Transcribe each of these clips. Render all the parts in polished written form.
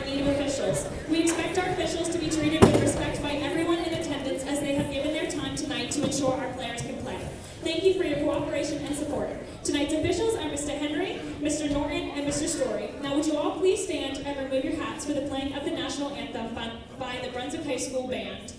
need of officials. We expect our officials to be treated with respect by everyone in attendance as they have given their time tonight to ensure our players can play. Thank you for your cooperation and support. Tonight's officials are Mr. Henry, Mr. Norton, and Mr. Story. Now would you all please stand and remove your hats for the playing of the national anthem by the Brunswick High School Band.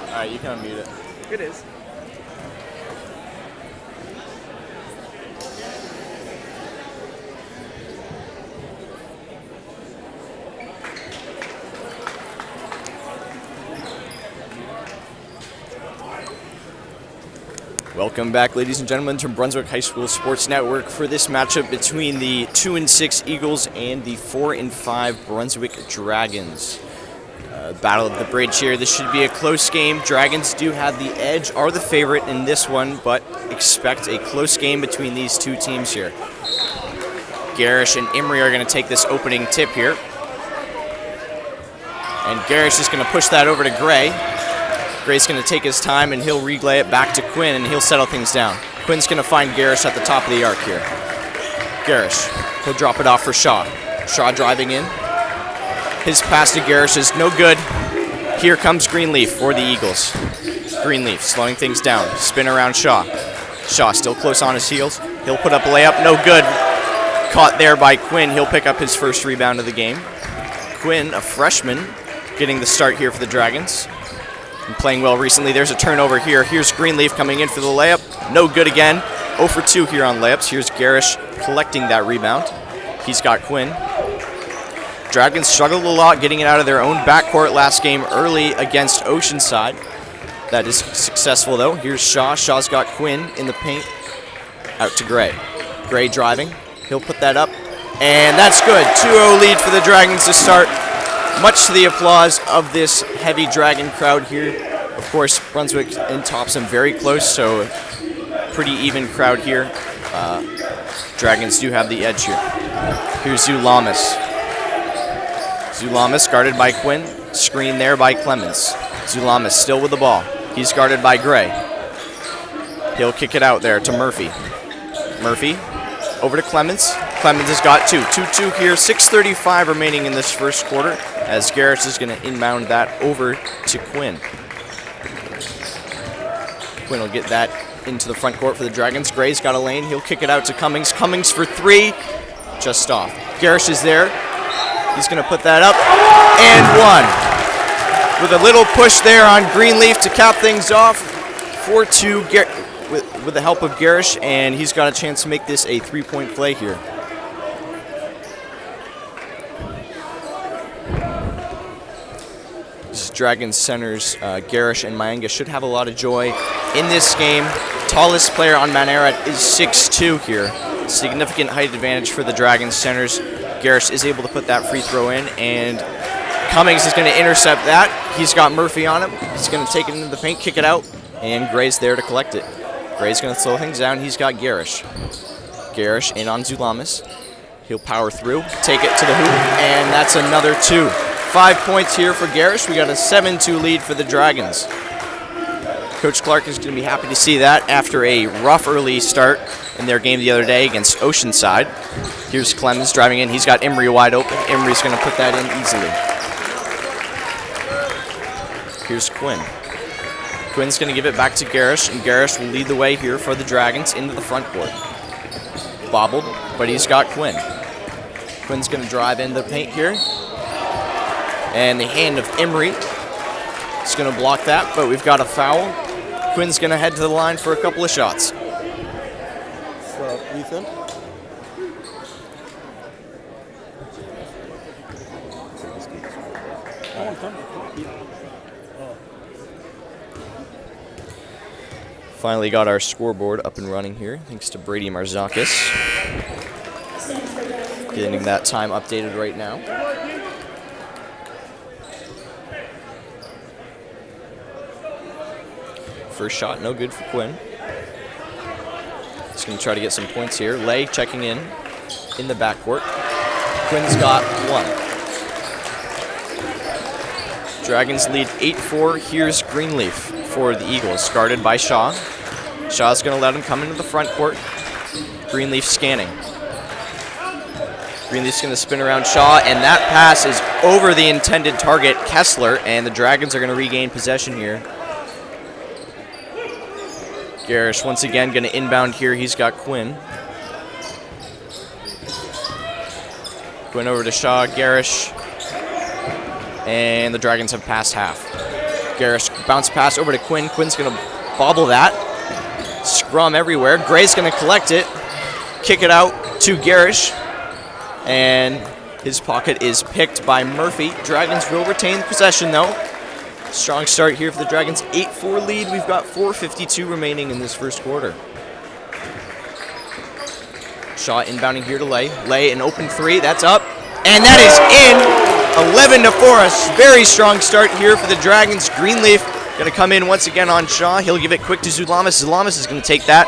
Alright, you can unmute it. It is. Welcome back, ladies and gentlemen, to Brunswick High School Sports Network for this matchup between the 2-6 Eagles and the 4-5 Brunswick Dragons. Battle of the Bridge here. This should be a close game. Dragons do have the edge, are the favorite in this one, but expect a close game between these two teams here. Garish and Imrie are going to take this opening tip here. And Garish is going to push that over to Gray. Gray's going to take his time and he'll relay it back to Quinn and he'll settle things down. Quinn's going to find Garish at the top of the arc here. Garish, he'll drop it off for Shaw. Shaw driving in. His pass to Garish is no good. Here comes Greenleaf for the Eagles. Greenleaf slowing things down. Spin around Shaw. Shaw still close on his heels. He'll put up a layup. No good. Caught there by Quinn. He'll pick up his first rebound of the game. Quinn, a freshman, getting the start here for the Dragons. And playing well recently. There's a turnover here. Here's Greenleaf coming in for the layup. No good again. 0 for 2 here on layups. Here's Garish collecting that rebound. He's got Quinn. Dragons struggled a lot getting it out of their own backcourt last game early against Oceanside. That is successful, though. Here's Shaw. Shaw's got Quinn in the paint. Out to Gray. Gray driving. He'll put that up. And that's good. 2-0 lead for the Dragons to start. Much to the applause of this heavy Dragon crowd here. Of course, Brunswick and Topsom very close, so pretty even crowd here. Dragons do have the edge here. Here's Zulamis. Zulamis guarded by Quinn. Screen there by Clemens. Zulamis still with the ball. He's guarded by Gray. He'll kick it out there to Murphy. Murphy over to Clemens. Clemens has got 2. 2-2 here. 6:35 remaining in this first quarter as Garrett is going to inbound that over to Quinn. Quinn will get that into the front court for the Dragons. Gray's got a lane. He'll kick it out to Cummings. Cummings for 3. Just off. Garish is there. He's going to put that up. And 1. With a little push there on Greenleaf to cap things off. 4-2 with the help of Garish, and he's got a chance to make this a 3-point play here. Dragons centers Garish and Mayenga should have a lot of joy in this game. Tallest player on Ararat is 6'2" here. Significant height advantage for the Dragons centers. Garish is able to put that free throw in, and Cummings is going to intercept that. He's got Murphy on him. He's going to take it into the paint, kick it out, and Gray's there to collect it. Gray's going to slow things down. He's got Garish. Garish in on Zulamis. He'll power through, take it to the hoop, and that's another 2. 5 points here for Garish. We got a 7-2 lead for the Dragons. Coach Clark is going to be happy to see that after a rough early start in their game the other day against Oceanside. Here's Clemens driving in. He's got Imrie wide open. Imrie's going to put that in easily. Here's Quinn. Quinn's going to give it back to Garish, and Garish will lead the way here for the Dragons into the front court. Bobbled, but he's got Quinn. Quinn's going to drive into the paint here. And the hand of Emery is going to block that, but we've got a foul. Quinn's going to head to the line for a couple of shots. Ethan? Finally got our scoreboard up and running here, thanks to Brady Marzakis. Getting that time updated right now. First shot, no good for Quinn. He's going to try to get some points here. Lay checking in the backcourt. Quinn's got one. Dragons lead 8-4. Here's Greenleaf for the Eagles, guarded by Shaw. Shaw's going to let him come into the front court. Greenleaf scanning. Greenleaf's going to spin around Shaw, and that pass is over the intended target, Kessler, and the Dragons are going to regain possession here. Garish once again going to inbound here. He's got Quinn. Quinn over to Shaw, Garish, and the Dragons have passed half. Garish bounce pass over to Quinn. Quinn's going to bobble that. Scrum everywhere. Gray's going to collect it, kick it out to Garish, and his pocket is picked by Murphy. Dragons will retain possession though. Strong start here for the Dragons. 8-4 lead. We've got 4:52 remaining in this first quarter. Shaw inbounding here to Lay. Lay an open three. That's up. And that is in. 11-4. A very strong start here for the Dragons. Greenleaf going to come in once again on Shaw. He'll give it quick to Zulamis. Zulamis is going to take that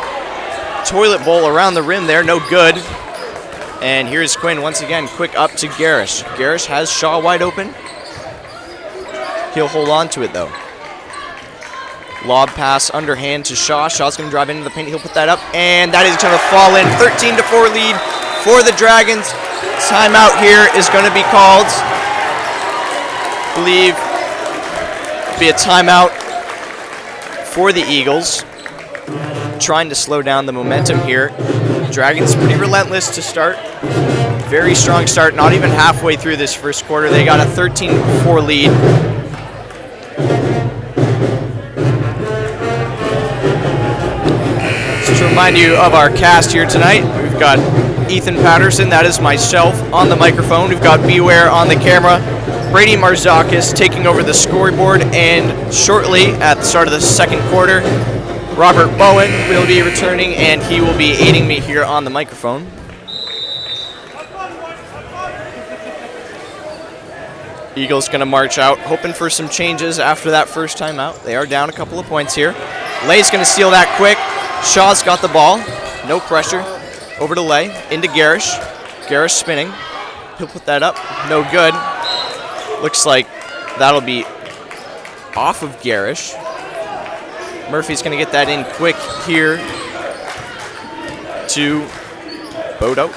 toilet bowl around the rim there. No good. And here's Quinn once again. Quick up to Garish. Garish has Shaw wide open. He'll hold on to it, though. Lob pass underhand to Shaw. Shaw's going to drive into the paint. He'll put that up, and that is going to fall in. 13-4 lead for the Dragons. Timeout here is going to be called. I believe it'll be a timeout for the Eagles. Trying to slow down the momentum here. Dragons pretty relentless to start. Very strong start. Not even halfway through this first quarter. They got a 13-4 lead. To remind you of our cast here tonight, we've got Ethan Patterson, that is myself, on the microphone. We've got Beware on the camera. Brady Marzakis taking over the scoreboard, and shortly at the start of the second quarter, Robert Bowen will be returning, and he will be aiding me here on the microphone. Eagles going to march out, hoping for some changes after that first timeout. They are down a couple of points here. Lay's going to steal that quick. Shaw's got the ball. No pressure. Over to Lay. Into Garish. Garish spinning. He'll put that up. No good. Looks like that'll be off of Garish. Murphy's going to get that in quick here to Bodo.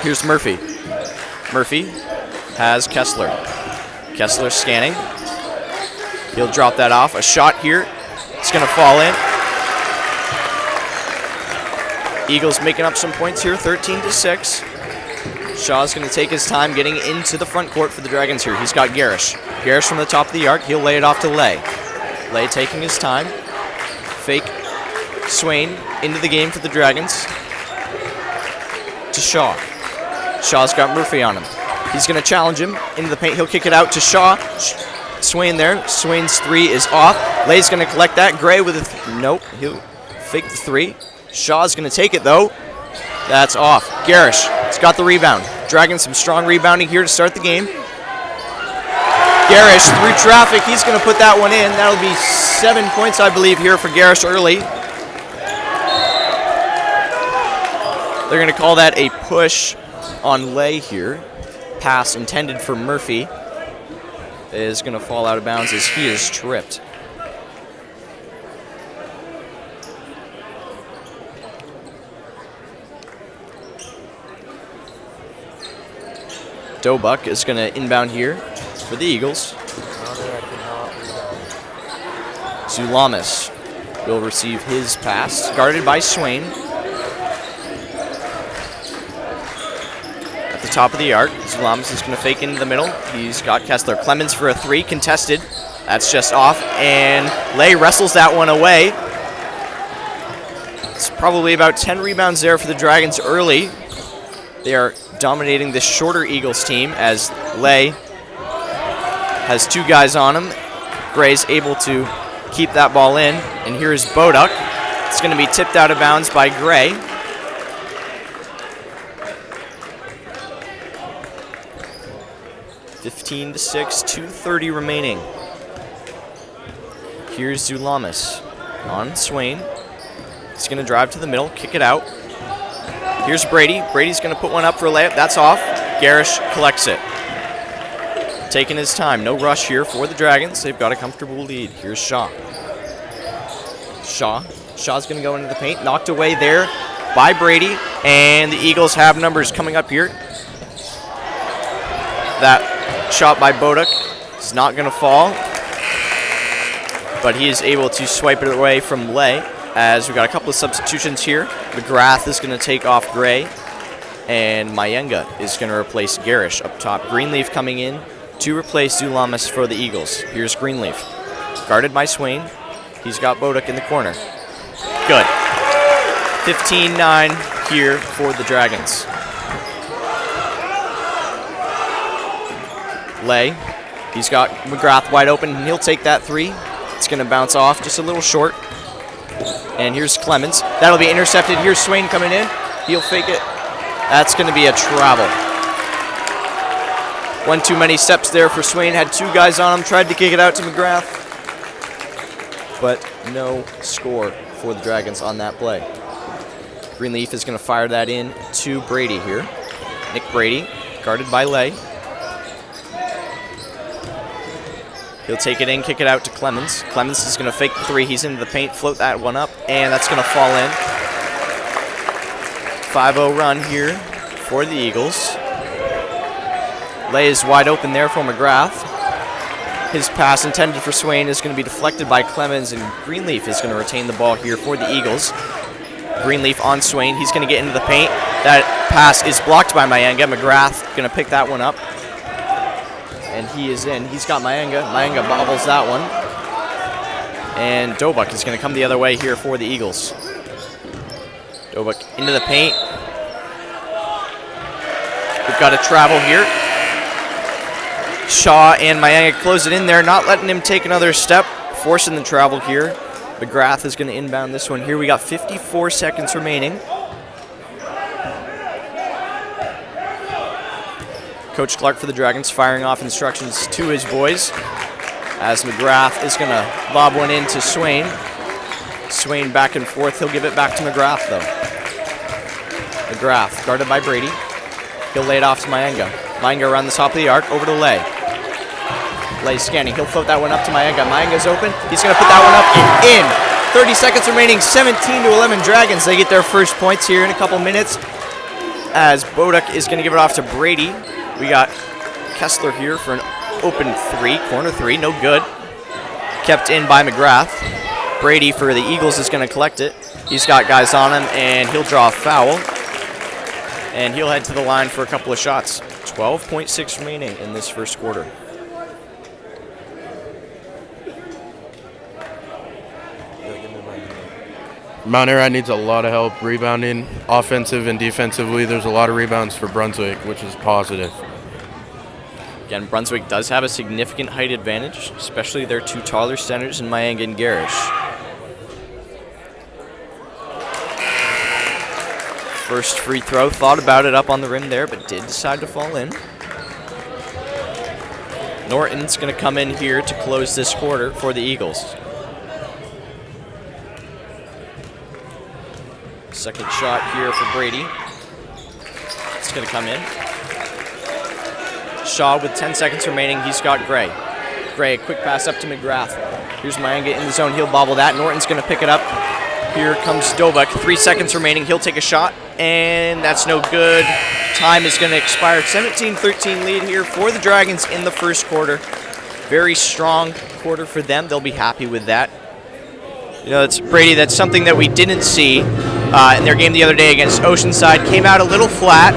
Here's Murphy. Murphy has Kessler. Kessler scanning. He'll drop that off. A shot here. It's going to fall in. Eagles making up some points here, 13-6. Shaw's going to take his time getting into the front court for the Dragons here. He's got Garish. Garish from the top of the arc. He'll lay it off to Lay. Lay taking his time. Fake Swain into the game for the Dragons. To Shaw. Shaw's got Murphy on him. He's going to challenge him into the paint. He'll kick it out to Shaw. Swain there. Swain's three is off. Lay's going to collect that. Gray with a nope. He'll fake the three. Shaw's going to take it, though. That's off. Garish has got the rebound. Dragons some strong rebounding here to start the game. Garish through traffic. He's going to put that one in. That'll be 7 points, I believe, here for Garish early. They're going to call that a push on Lay here. Pass intended for Murphy is going to fall out of bounds as he is tripped. Dobuck is going to inbound here for the Eagles. Zulamis will receive his pass, guarded by Swain. At the top of the arc, Zulamis is going to fake into the middle. He's got Kessler. Clemens for a 3, contested. That's just off, and Lay wrestles that one away. It's probably about 10 rebounds there for the Dragons early. They are dominating this shorter Eagles team as Lay has 2 guys on him. Gray's able to keep that ball in, and here's Boduk. It's going to be tipped out of bounds by Gray. (15 to 6), 2:30 remaining. Here's Zulamis on Swain. He's going to drive to the middle, kick it out. Here's Brady. Brady's going to put one up for a layup. That's off. Garish collects it. Taking his time. No rush here for the Dragons. They've got a comfortable lead. Here's Shaw. Shaw's going to go into the paint. Knocked away there by Brady. And the Eagles have numbers coming up here. That shot by Boduk is not going to fall. But he is able to swipe it away from Lay, as we've got a couple of substitutions here. McGrath is going to take off Gray, and Mayenga is going to replace Garish up top. Greenleaf coming in to replace Zulamis for the Eagles. Here's Greenleaf, guarded by Swain. He's got Boduk in the corner. Good. 15-9 here for the Dragons. Lay, he's got McGrath wide open, and he'll take that 3. It's going to bounce off just a little short. And here's Clemens. That'll be intercepted. Here's Swain coming in. He'll fake it. That's going to be a travel. One too many steps there for Swain. Had 2 guys on him. Tried to kick it out to McGrath. But no score for the Dragons on that play. Greenleaf is going to fire that in to Brady here. Nick Brady, guarded by Lay. He'll take it in, kick it out to Clemens. Clemens is going to fake the 3. He's into the paint, float that one up, and that's going to fall in. 5-0 run here for the Eagles. Lay is wide open there for McGrath. His pass intended for Swain is going to be deflected by Clemens, and Greenleaf is going to retain the ball here for the Eagles. Greenleaf on Swain. He's going to get into the paint. That pass is blocked by Mayenga. McGrath going to pick that one up. And he is in. He's got Mayenga. Mayenga bobbles that one. And Dobuk is going to come the other way here for the Eagles. Dobuk into the paint. We've got a travel here. Shaw and Mayenga close it in there, not letting him take another step, forcing the travel here. McGrath is going to inbound this one here. We got 54 seconds remaining. Coach Clark for the Dragons firing off instructions to his boys as McGrath is going to lob one in to Swain. Swain back and forth. He'll give it back to McGrath, though. McGrath, guarded by Brady. He'll lay it off to Mayenga. Mayenga around the top of the arc, over to Lay. Lay scanning. He'll float that one up to Mayenga. Mayenga's open. He's going to put that one up and in. 30 seconds remaining. 17-11 Dragons. They get their first points here in a couple minutes as Boduk is going to give it off to Brady. We got Kessler here for an open 3, corner 3, no good. Kept in by McGrath. Brady for the Eagles is going to collect it. He's got guys on him, and he'll draw a foul. And he'll head to the line for a couple of shots. 12.6 remaining in this first quarter. Mount Ararat needs a lot of help rebounding, offensive and defensively. There's a lot of rebounds for Brunswick, which is positive. Again, Brunswick does have a significant height advantage, especially their 2 taller centers in Mayenga and Garish. First free throw, thought about it up on the rim there, but did decide to fall in. Norton's going to come in here to close this quarter for the Eagles. Second shot here for Brady. It's going to come in. Shaw with 10 seconds remaining. He's got Gray. Gray, a quick pass up to McGrath. Here's Mayenga in the zone. He'll bobble that. Norton's going to pick it up. Here comes Dobuk. 3 seconds remaining. He'll take a shot, and that's no good. Time is going to expire. 17-13 lead here for the Dragons in the first quarter. Very strong quarter for them. They'll be happy with that. You know, it's Brady. That's something that we didn't see in their game the other day against Oceanside. Came out a little flat,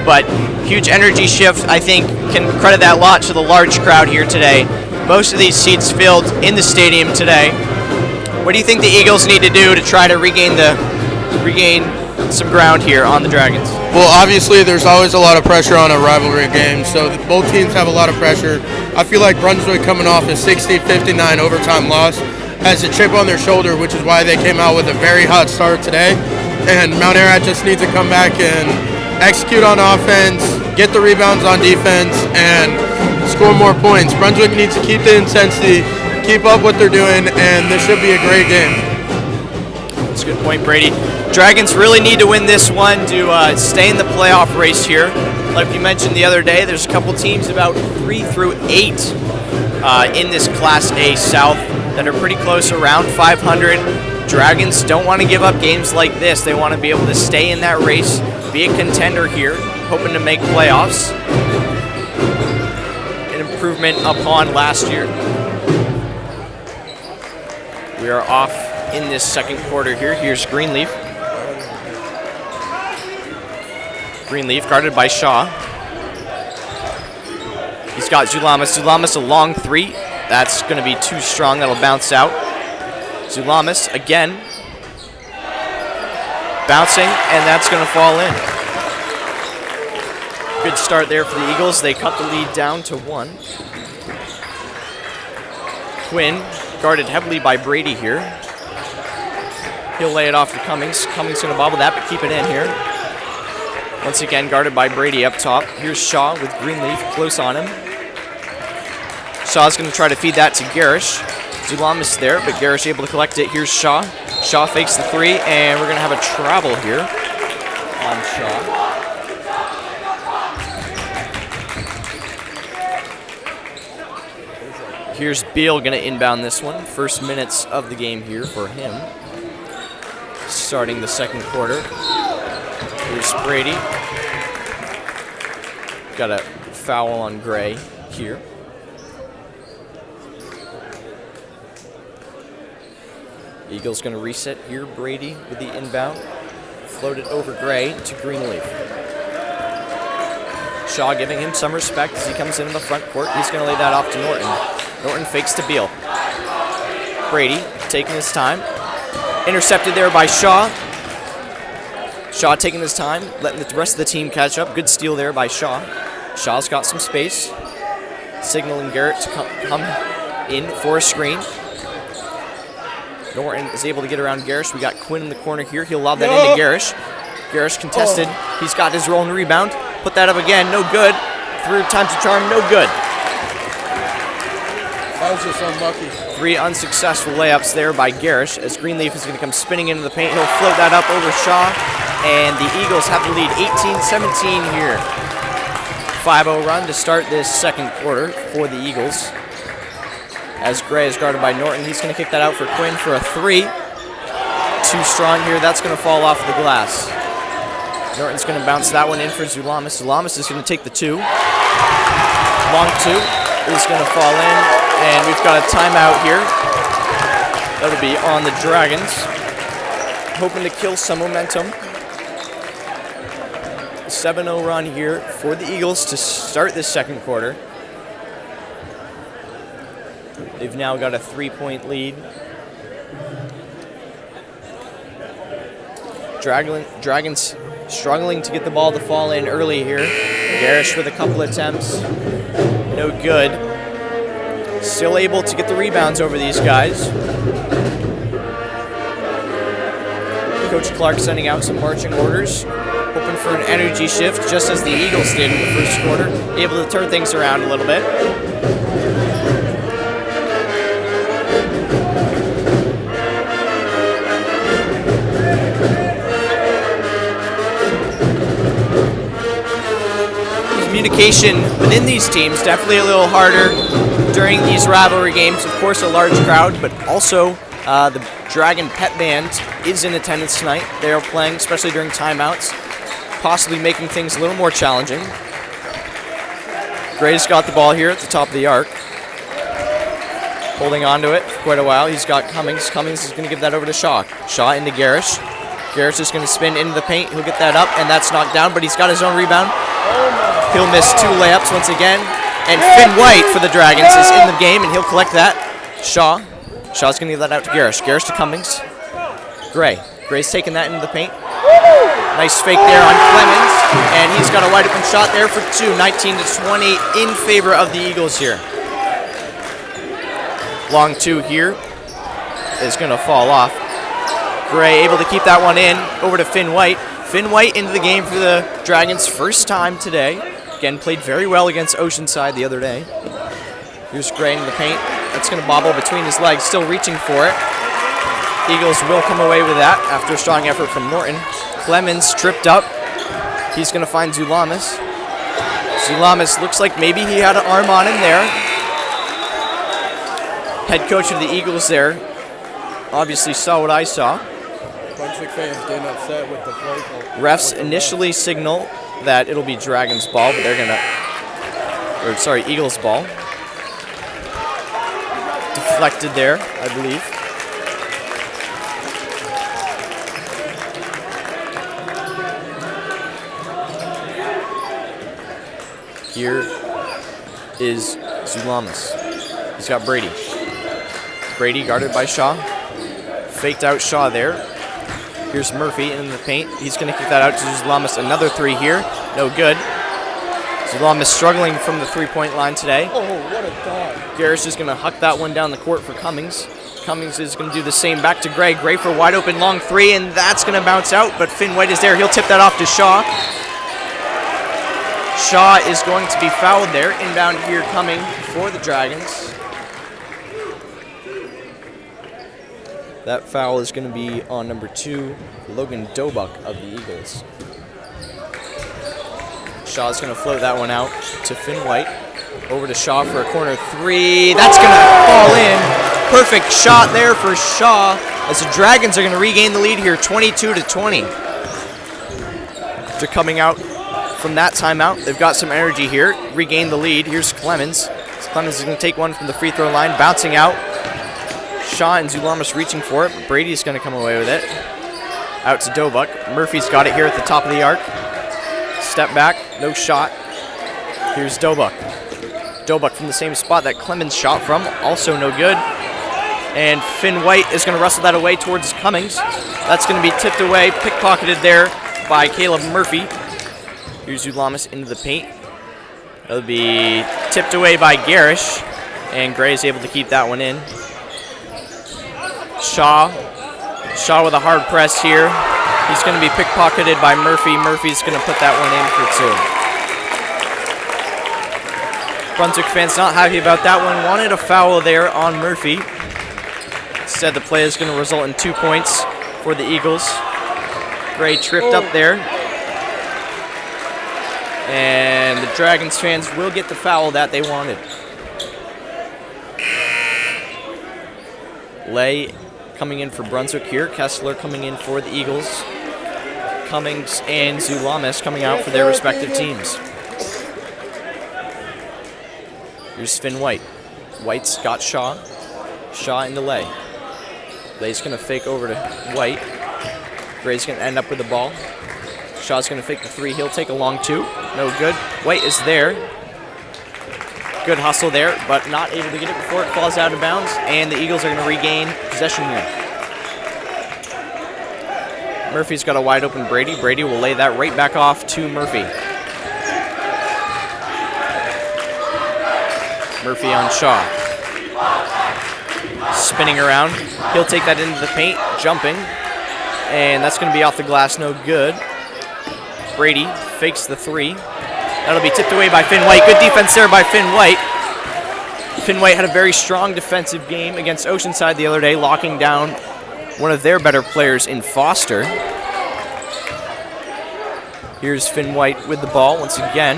but huge energy shift. I think can credit that lot to the large crowd here today. Most of these seats filled in the stadium today. What do you think the Eagles need to do to try to regain some ground here on the Dragons? Well, obviously, there's always a lot of pressure on a rivalry game, so both teams have a lot of pressure. I feel like Brunswick, coming off a 60-59 overtime loss, has a chip on their shoulder, which is why they came out with a very hot start today. And Mount Ararat just needs to come back and execute on offense, get the rebounds on defense, and score more points. Brunswick needs to keep the intensity, keep up what they're doing, and this should be a great game. That's a good point, Brady. Dragons really need to win this one to stay in the playoff race here. Like you mentioned the other day, there's a couple teams about 3 through 8 in this Class A South that are pretty close, around 500. Dragons don't want to give up games like this. They want to be able to stay in that race, be a contender here, hoping to make playoffs. An improvement upon last year. We are off in this second quarter here. Here's Greenleaf. Greenleaf guarded by Shaw. He's got Zulamis. Zulamis a long 3. That's going to be too strong. That'll bounce out. Zulamis again. Bouncing, and that's going to fall in. Good start there for the Eagles. They cut the lead down to 1. Quinn guarded heavily by Brady here. He'll lay it off to Cummings. Cummings going to bobble that, but keep it in here. Once again, guarded by Brady up top. Here's Shaw with Greenleaf close on him. Shaw's going to try to feed that to Garish. Zulamis there, but Garish able to collect it. Here's Shaw. Shaw fakes the 3, and we're going to have a travel here on Shaw. Here's Beal going to inbound this one. First minutes of the game here for him. Starting the second quarter. Here's Brady. Got a foul on Gray here. Eagles going to reset here. Brady with the inbound. Float it over Gray to Greenleaf. Shaw giving him some respect as he comes in the front court. He's going to lay that off to Norton. Norton fakes to Beal. Brady taking his time. Intercepted there by Shaw. Shaw taking his time, letting the rest of the team catch up. Good steal there by Shaw. Shaw's got some space. Signaling Garrett to come in for a screen. Norton is able to get around Garish. We got Quinn in the corner here. He'll lob that into Garish. Garish contested. He's got his roll and rebound. Put that up again. No good. Through time to charm. No good. That was just unlucky. 3 unsuccessful layups there by Garish as Greenleaf is going to come spinning into the paint. He'll float that up over Shaw, and the Eagles have the lead 18-17 here. 5-0 run to start this second quarter for the Eagles. As Gray is guarded by Norton, he's going to kick that out for Quinn for a 3. Too strong here. That's going to fall off the glass. Norton's going to bounce that one in for Zulamis. Zulamis is going to take the 2. Long 2 is going to fall in, and we've got a timeout here. That'll be on the Dragons. Hoping to kill some momentum. 7-0 run here for the Eagles to start this second quarter. They've now got a 3-point lead. Dragons struggling to get the ball to fall in early here. Garish with a couple attempts. No good. Still able to get the rebounds over these guys. Coach Clark sending out some marching orders. Hoping for an energy shift, just as the Eagles did in the first quarter. Able to turn things around a little bit. Communication within these teams definitely a little harder during these rivalry games. Of course, a large crowd, but also the Dragon Pet Band is in attendance tonight. They are playing, especially during timeouts, possibly making things a little more challenging. Gray's got the ball here at the top of the arc. Holding on to it for quite a while. He's got Cummings. Cummings is going to give that over to Shaw. Shaw into Garish. Garish is going to spin into the paint. He'll get that up, and that's knocked down, but he's got his own rebound. He'll miss 2 layups once again. And Finn White for the Dragons is in the game, and he'll collect that. Shaw's going to give that out to Garish. Garish to Cummings. Gray. Gray's taking that into the paint. Nice fake there on Clemens, and he's got a wide open shot there for 2. 19-20 in favor of the Eagles here. Long 2 here is going to fall off. Gray able to keep that one in. Over to Finn White. Finn White into the game for the Dragons first time today. Again, played very well against Oceanside the other day. Here's Gray into the paint. That's going to bobble between his legs, still reaching for it. Eagles will come away with that after a strong effort from Norton. Clemens tripped up. He's going to find Zulamis. Zulamis looks like maybe he had an arm on him there. Head coach of the Eagles there obviously saw what I saw. Brunswick fans getting upset with the play call. Refs initially signal that it'll be Dragons ball, but they're going to, Eagles ball. Deflected there, I believe. Here is Zulamis. He's got Brady. Brady guarded by Shaw. Faked out Shaw there. Here's Murphy in the paint. He's going to kick that out to Zulamis. Another 3 here. No good. Zulamis struggling from the 3-point line today. Oh, what a dog. Garish is going to huck that one down the court for Cummings. Cummings is going to do the same back to Gray. Gray for a wide open long 3, and that's going to bounce out, but Finn White is there. He'll tip that off to Shaw. Shaw is going to be fouled there. Inbound here coming for the Dragons. That foul is going to be on number 2, Logan Dobuck of the Eagles. Shaw's going to float that one out to Finn White. Over to Shaw for a corner 3. That's going to fall in. Perfect shot there for Shaw as the Dragons are going to regain the lead here, 22-20. They're coming out from that timeout. They've got some energy here. Regain the lead. Here's Clemens. Clemens is going to take one from the free throw line, bouncing out. Shaw and Zulamis reaching for it, but Brady's going to come away with it. Out to Dobuck. Murphy's got it here at the top of the arc. Step back, no shot. Here's Dobuck. Dobuck from the same spot that Clemens shot from, also no good. And Finn White is going to wrestle that away towards Cummings. That's going to be tipped away, pickpocketed there by Caleb Murphy. Here's Zulamis into the paint. It'll be tipped away by Garish, and Gray is able to keep that one in. Shaw with a hard press here. He's going to be pickpocketed by Murphy. Murphy's going to put that one in for 2. Brunswick fans not happy about that one. Wanted a foul there on Murphy. Instead, the play is going to result in 2 points for the Eagles. Gray tripped up there. And the Dragons fans will get the foul that they wanted. Lay coming in for Brunswick here. Kessler coming in for the Eagles. Cummings and Zulamis coming out for their respective teams. Here's Finn White. White's got Shaw. Shaw into Lay. Lay's going to fake over to White. Gray's going to end up with the ball. Shaw's going to fake the 3. He'll take a long 2. No good. White is there. Good hustle there, but not able to get it before it falls out of bounds, and the Eagles are going to regain possession here. Murphy's got a wide open Brady. Brady will lay that right back off to Murphy. Murphy on Shaw. Spinning around. He'll take that into the paint, jumping, and that's going to be off the glass, no good. Brady fakes the 3. That'll be tipped away by Finn White. Good defense there by Finn White. Finn White had a very strong defensive game against Oceanside the other day, locking down one of their better players in Foster. Here's Finn White with the ball once again.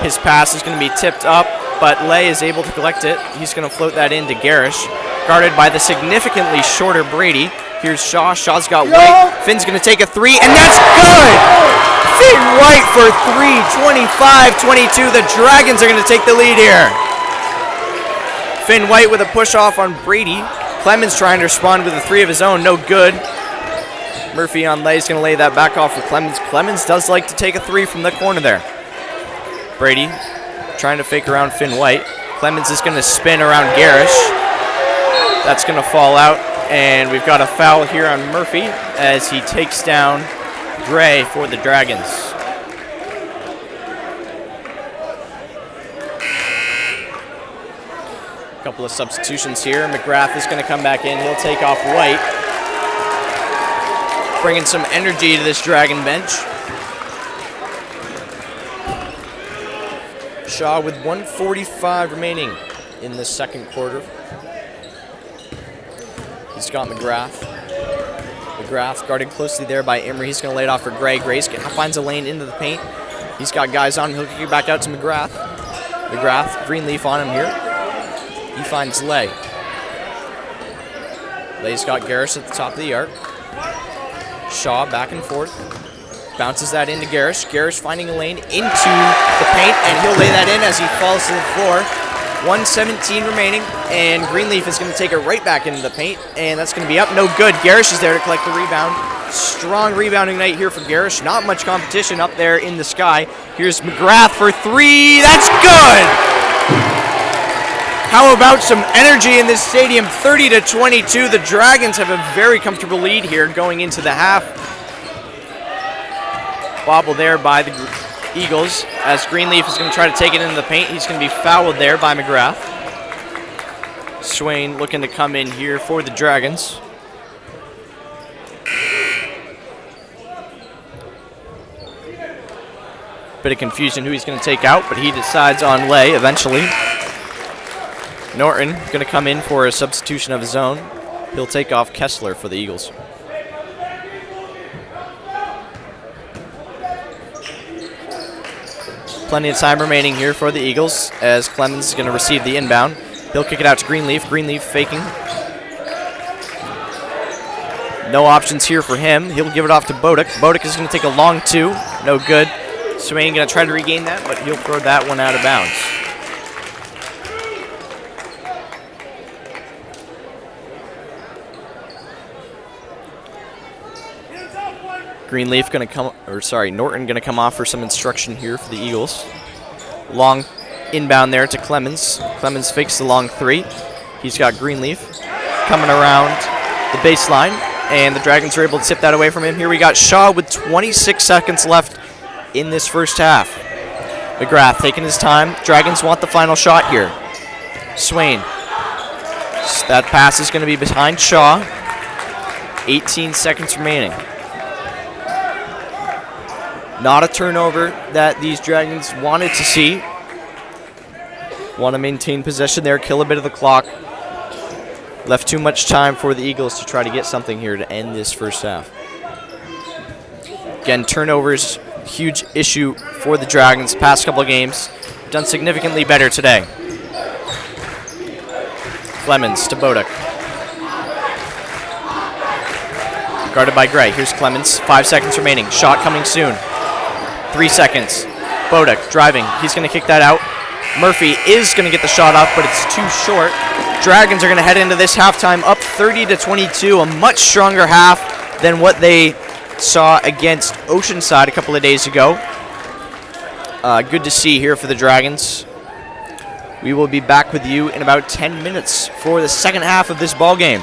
His pass is going to be tipped up, but Lay is able to collect it. He's going to float that into Garish, guarded by the significantly shorter Brady. Here's Shaw. Shaw's got White. Finn's going to take a 3, and that's good! Finn White for 3, 25-22. The Dragons are going to take the lead here. Finn White with a push off on Brady. Clemens trying to respond with a 3 of his own, no good. Murphy on lay is going to lay that back off for Clemens. Clemens does like to take a 3 from the corner there. Brady trying to fake around Finn White. Clemens is going to spin around Garish. That's going to fall out, and we've got a foul here on Murphy as he takes down Gray for the Dragons. A couple of substitutions here. McGrath is going to come back in. He'll take off White, bringing some energy to this Dragon bench. Shaw with 1:45 remaining in the second quarter. He's got McGrath. McGrath guarded closely there by Emery. He's going to lay it off for Gray. Gray finds a lane into the paint. He's got guys on him. He'll kick it back out to McGrath. McGrath, Greenleaf on him here. He finds Lay. Lay's got Garrish at the top of the arc. Shaw back and forth. Bounces that into Garish. Garish finding a lane into the paint, and he'll lay that in as he falls to the floor. 1:17 remaining, and Greenleaf is going to take it right back into the paint, and that's going to be up. No good. Garish is there to collect the rebound. Strong rebounding night here for Garish. Not much competition up there in the sky. Here's McGrath for 3. That's good! How about some energy in this stadium? 30-22. The Dragons have a very comfortable lead here going into the half. Bobble there by the Eagles as Greenleaf is going to try to take it into the paint. He's going to be fouled there by McGrath. Swain looking to come in here for the Dragons. Bit of confusion who he's going to take out, but he decides on Lay eventually. Norton going to come in for a substitution of his own. He'll take off Kessler for the Eagles. Plenty of time remaining here for the Eagles as Clemens is going to receive the inbound. He'll kick it out to Greenleaf. Greenleaf faking. No options here for him. He'll give it off to Bodek. Bodek is going to take a long 2. No good. Swain going to try to regain that, but he'll throw that one out of bounds. Greenleaf going to come, Norton going to come off for some instruction here for the Eagles. Long inbound there to Clemens. Clemens fakes the long 3. He's got Greenleaf coming around the baseline, and the Dragons are able to tip that away from him. Here we got Shaw with 26 seconds left in this first half. McGrath taking his time. Dragons want the final shot here. Swain. That pass is going to be behind Shaw. 18 seconds remaining. Not a turnover that these Dragons wanted to see. Want to maintain possession there, kill a bit of the clock. Left too much time for the Eagles to try to get something here to end this first half. Again, turnovers, huge issue for the Dragons past couple of games. Done significantly better today. Clemens to Bodek. Guarded by Gray. Here's Clemens. 5 seconds remaining. Shot coming soon. 3 seconds. Bodek driving. He's going to kick that out. Murphy is going to get the shot off, but it's too short. Dragons are going to head into this halftime up 30-22, a much stronger half than what they saw against Oceanside a couple of days ago. Good to see here for the Dragons. We will be back with you in about 10 minutes for the second half of this ball game.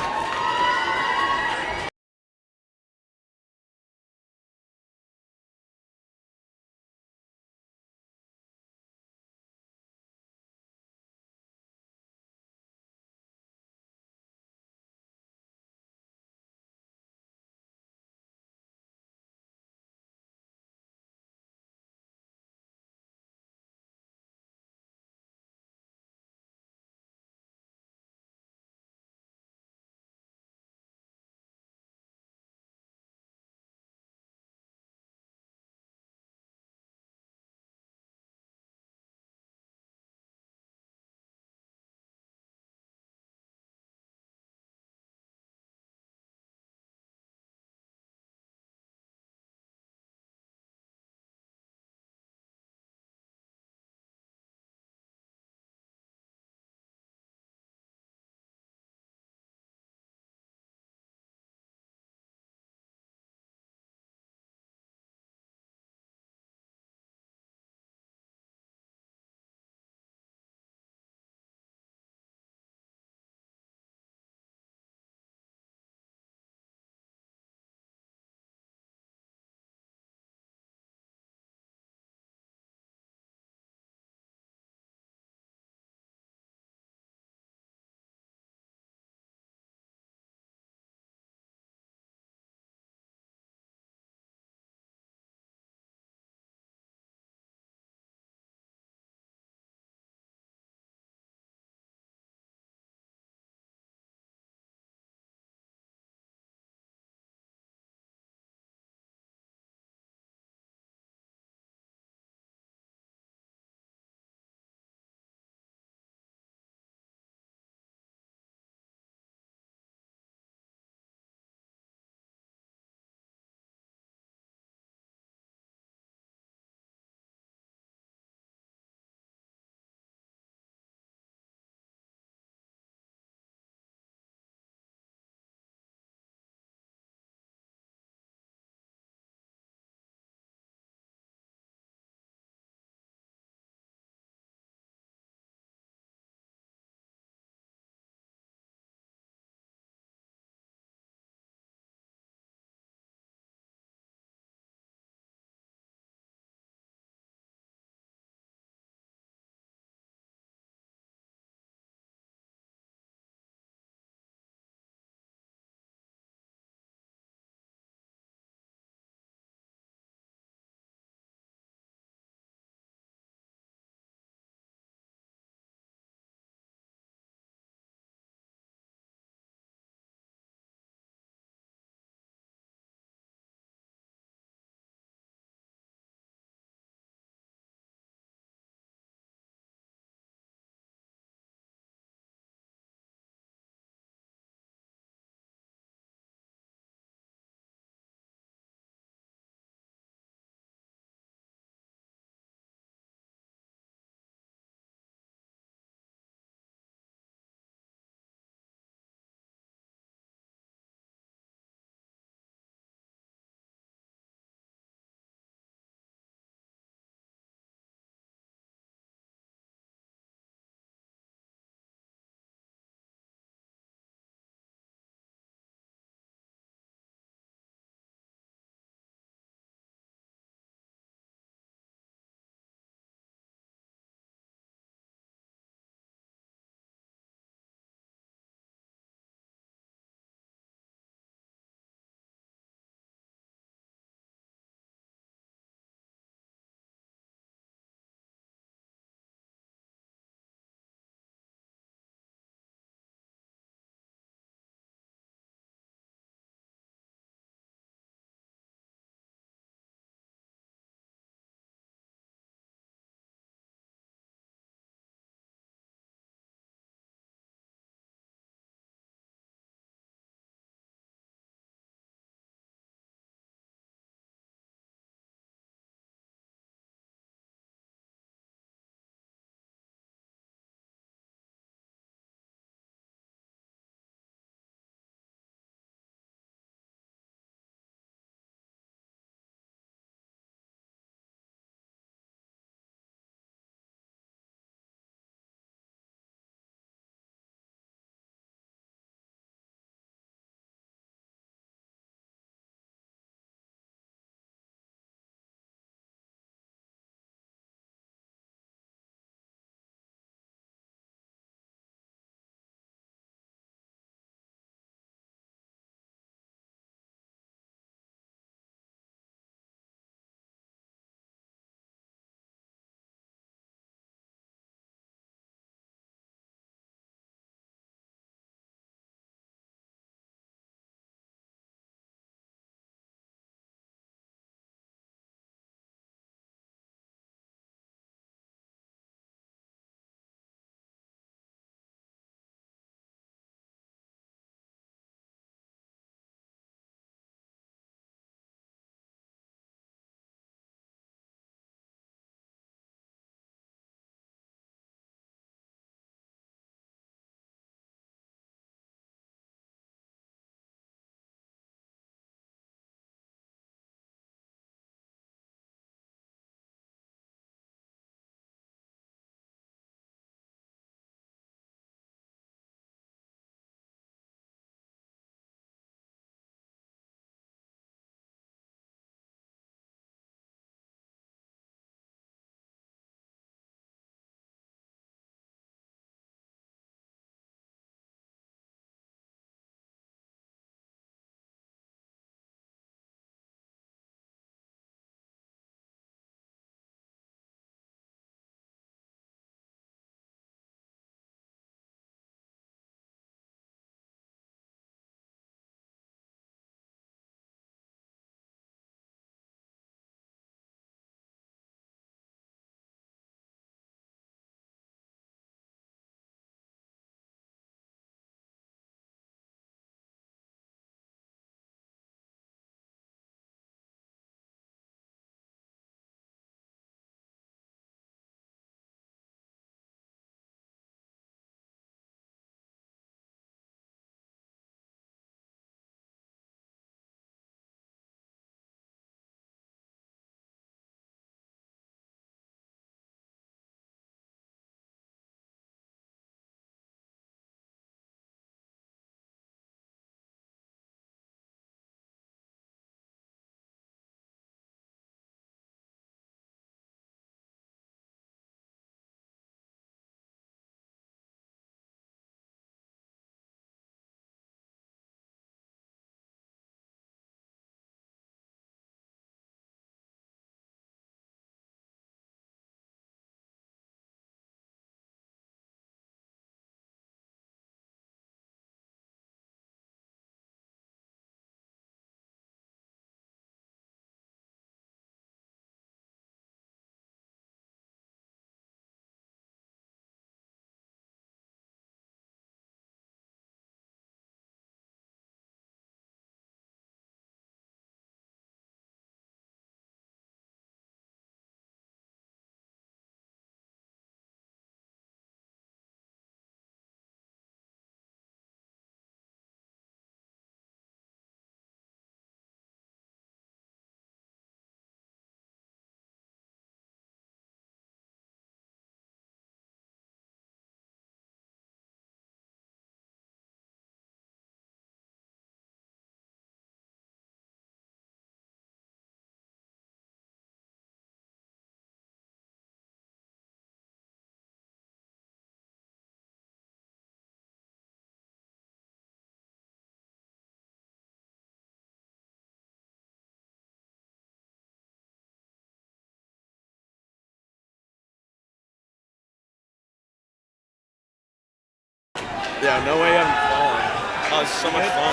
Yeah, no way I'm falling. Oh, it's so much fun.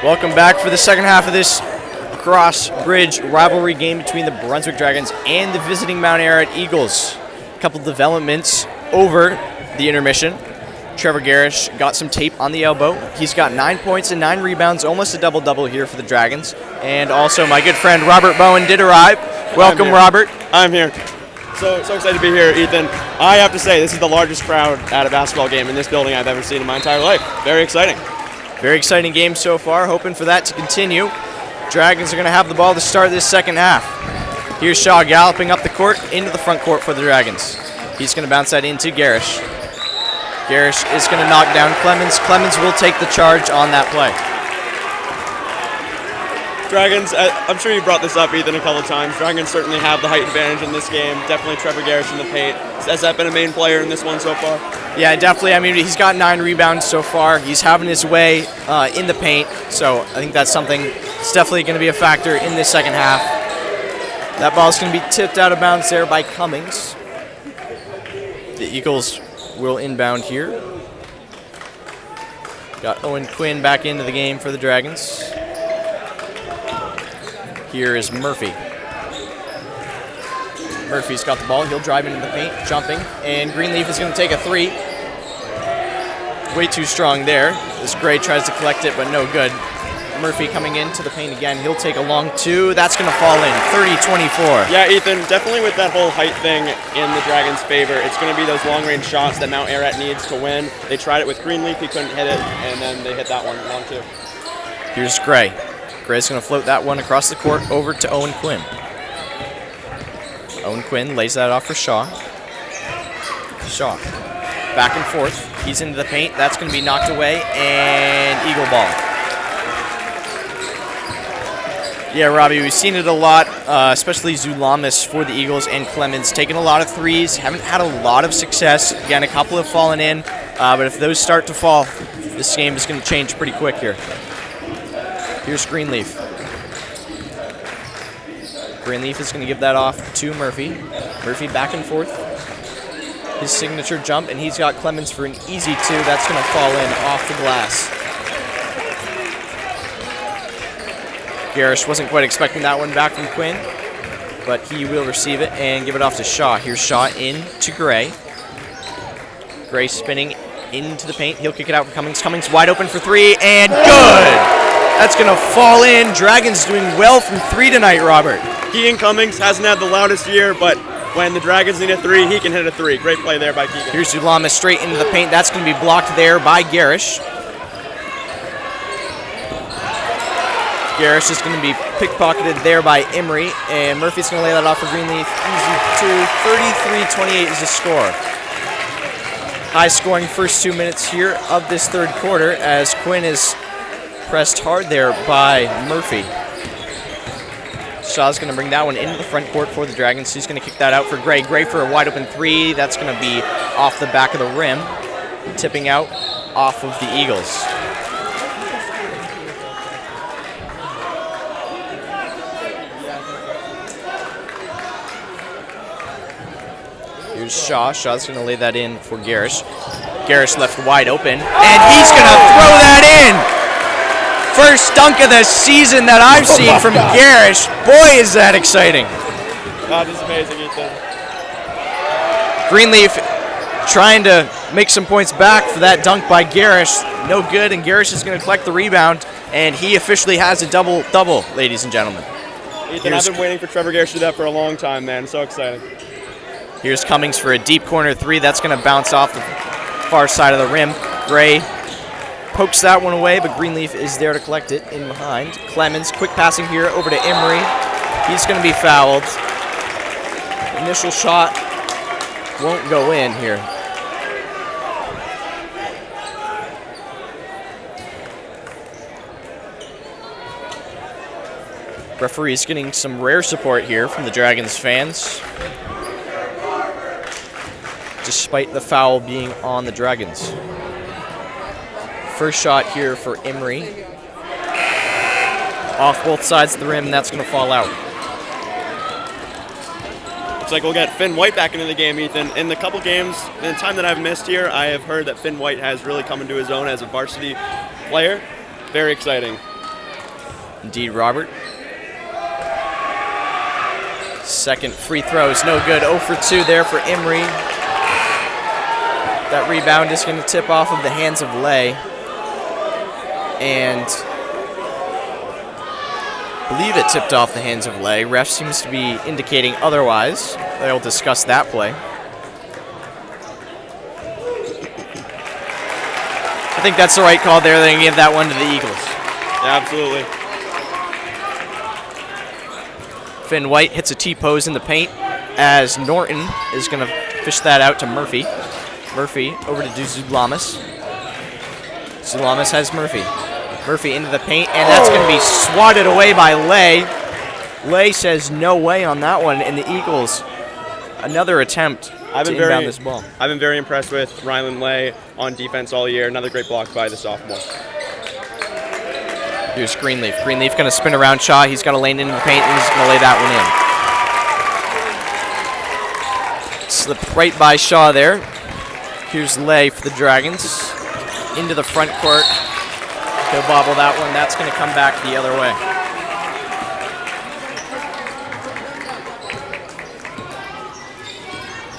Welcome back for the second half of this cross-bridge rivalry game between the Brunswick Dragons and the visiting Mount Ararat Eagles. A couple developments over the intermission. Trevor Garish got some tape on the elbow. He's got 9 points and 9 rebounds, almost a double-double here for the Dragons. And also my good friend Robert Bowen did arrive. Welcome, Robert. I'm here. So excited to be here, Ethan. I have to say, this is the largest crowd at a basketball game in this building I've ever seen in my entire life. Very exciting. Very exciting game so far, hoping for that to continue. Dragons are going to have the ball to start this second half. Here's Shaw galloping up the court into the front court for the Dragons. He's going to bounce that into Garish. Garish is going to knock down Clemens. Clemens will take the charge on that play. Dragons, I'm sure you brought this up, Ethan, a couple of times. Dragons certainly have the height advantage in this game. Definitely Trevor Garish in the paint. Has that been a main player in this one so far? Yeah, definitely. I mean, he's got 9 rebounds so far. He's having his way in the paint. So I think that's something that's definitely going to be a factor in this second half. That ball's going to be tipped out of bounds there by Cummings. The Eagles will inbound here. Got Owen Quinn back into the game for the Dragons. Here is Murphy. Murphy's got the ball. He'll drive into the paint, jumping, and Greenleaf is going to take a 3. Way too strong there. As Gray tries to collect it, but no good. Murphy coming into the paint again. He'll take a long 2. That's going to fall in. 30-24. Yeah, Ethan, definitely with that whole height thing in the Dragons' favor, it's going to be those long-range shots that Mount Ararat needs to win. They tried it with Greenleaf. He couldn't hit it, and then they hit that one long 2. Here's Gray. Gray's going to float that one across the court over to Owen Quinn. Owen Quinn lays that off for Shaw. Shaw. Back and forth. He's into the paint. That's going to be knocked away, and Eagle ball. Yeah, Robbie, we've seen it a lot, especially Zulamis for the Eagles and Clemens. Taking a lot of threes, haven't had a lot of success. Again, a couple have fallen in, but if those start to fall, this game is going to change pretty quick here. Here's Greenleaf. Greenleaf is going to give that off to Murphy. Murphy back and forth. His signature jump, and he's got Clemens for an easy 2. That's going to fall in off the glass. Garish wasn't quite expecting that one back from Quinn, but he will receive it and give it off to Shaw. Here's Shaw in to Gray. Gray spinning into the paint. He'll kick it out for Cummings. Cummings wide open for 3, and good! That's going to fall in. Dragons doing well from 3 tonight, Robert. Keegan Cummings hasn't had the loudest year, but when the Dragons need a 3, he can hit a 3. Great play there by Keegan. Here's Zulamis straight into the paint. That's going to be blocked there by Garish. Garish is going to be pickpocketed there by Emery, and Murphy's going to lay that off for Greenleaf. Easy 2. 33-28 is the score. High scoring first 2 minutes here of this third quarter as Quinn is pressed hard there by Murphy. Shaw's going to bring that one into the front court for the Dragons. He's going to kick that out for Gray. Gray for a wide open 3. That's going to be off the back of the rim, tipping out off of the Eagles. Here's Shaw. Shaw's going to lay that in for Garish. Garish left wide open, and he's going to throw that in. First dunk of the season that I've seen from Garish. Boy, is that exciting. That is amazing, Ethan. Greenleaf trying to make some points back for that dunk by Garish. No good, and Garish is going to collect the rebound, and he officially has a double-double, ladies and gentlemen. Ethan, I've been waiting for Trevor Garish to do that for a long time, man. So exciting. Here's Cummings for a deep corner 3. That's going to bounce off the far side of the rim. Gray pokes that one away, but Greenleaf is there to collect it in behind. Clemens, quick passing here over to Emery. He's going to be fouled. Initial shot won't go in here. Referee's getting some rare support here from the Dragons fans, despite the foul being on the Dragons. First shot here for Emery. Off both sides of the rim, and that's going to fall out. Looks like we'll get Finn White back into the game, Ethan. In the couple games, in the time that I've missed here, I have heard that Finn White has really come into his own as a varsity player. Very exciting. Indeed, Robert. Second free throw is no good. 0 for 2 there for Emery. That rebound is going to tip off of the hands of Lay. And I believe it tipped off the hands of Lay. Ref seems to be indicating otherwise. They'll discuss that play. I think that's the right call there. They're going to give that one to the Eagles. Yeah, absolutely. Finn White hits a T-pose in the paint as Norton is going to fish that out to Murphy. Murphy over to Zulamas. Zulamas has Murphy. Murphy into the paint, and that's going to be swatted away by Lay. Lay says no way on that one, and the Eagles, another attempt to inbound this ball. I've been very impressed with Rylan Lay on defense all year. Another great block by the sophomore. Here's Greenleaf. Greenleaf going to spin around Shaw. He's got a lane into the paint, and he's going to lay that one in. Slipped right by Shaw there. Here's Lay for the Dragons. Into the front court. He'll bobble that one. That's going to come back the other way.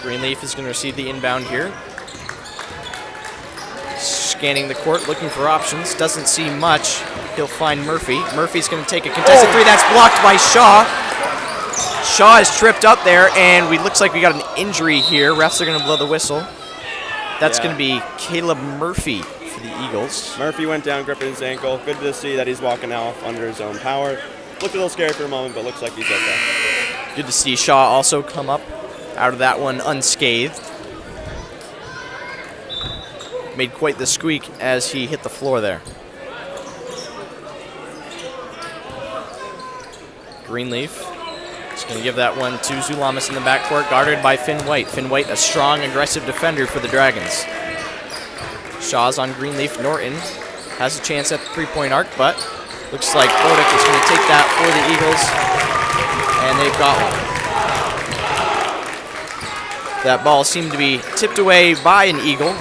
Greenleaf is going to receive the inbound here. Scanning the court, looking for options. Doesn't see much. He'll find Murphy. Murphy's going to take a contested three. That's blocked by Shaw. Shaw is tripped up there, and looks like we got an injury here. Refs are going to blow the whistle. That's going to be Caleb Murphy for the Eagles. Murphy went down, gripping his ankle. Good to see that he's walking off under his own power. Looked a little scary for a moment, but looks like he's okay. Good to see Shaw also come up out of that one unscathed. Made quite the squeak as he hit the floor there. Greenleaf is going to give that one to Zulamas in the backcourt, guarded by Finn White. Finn White, a strong, aggressive defender for the Dragons. Shaw's on Greenleaf. Norton has a chance at the three-point arc, but looks like Bodak is going to take that for the Eagles, and they've got one. That ball seemed to be tipped away by an Eagle,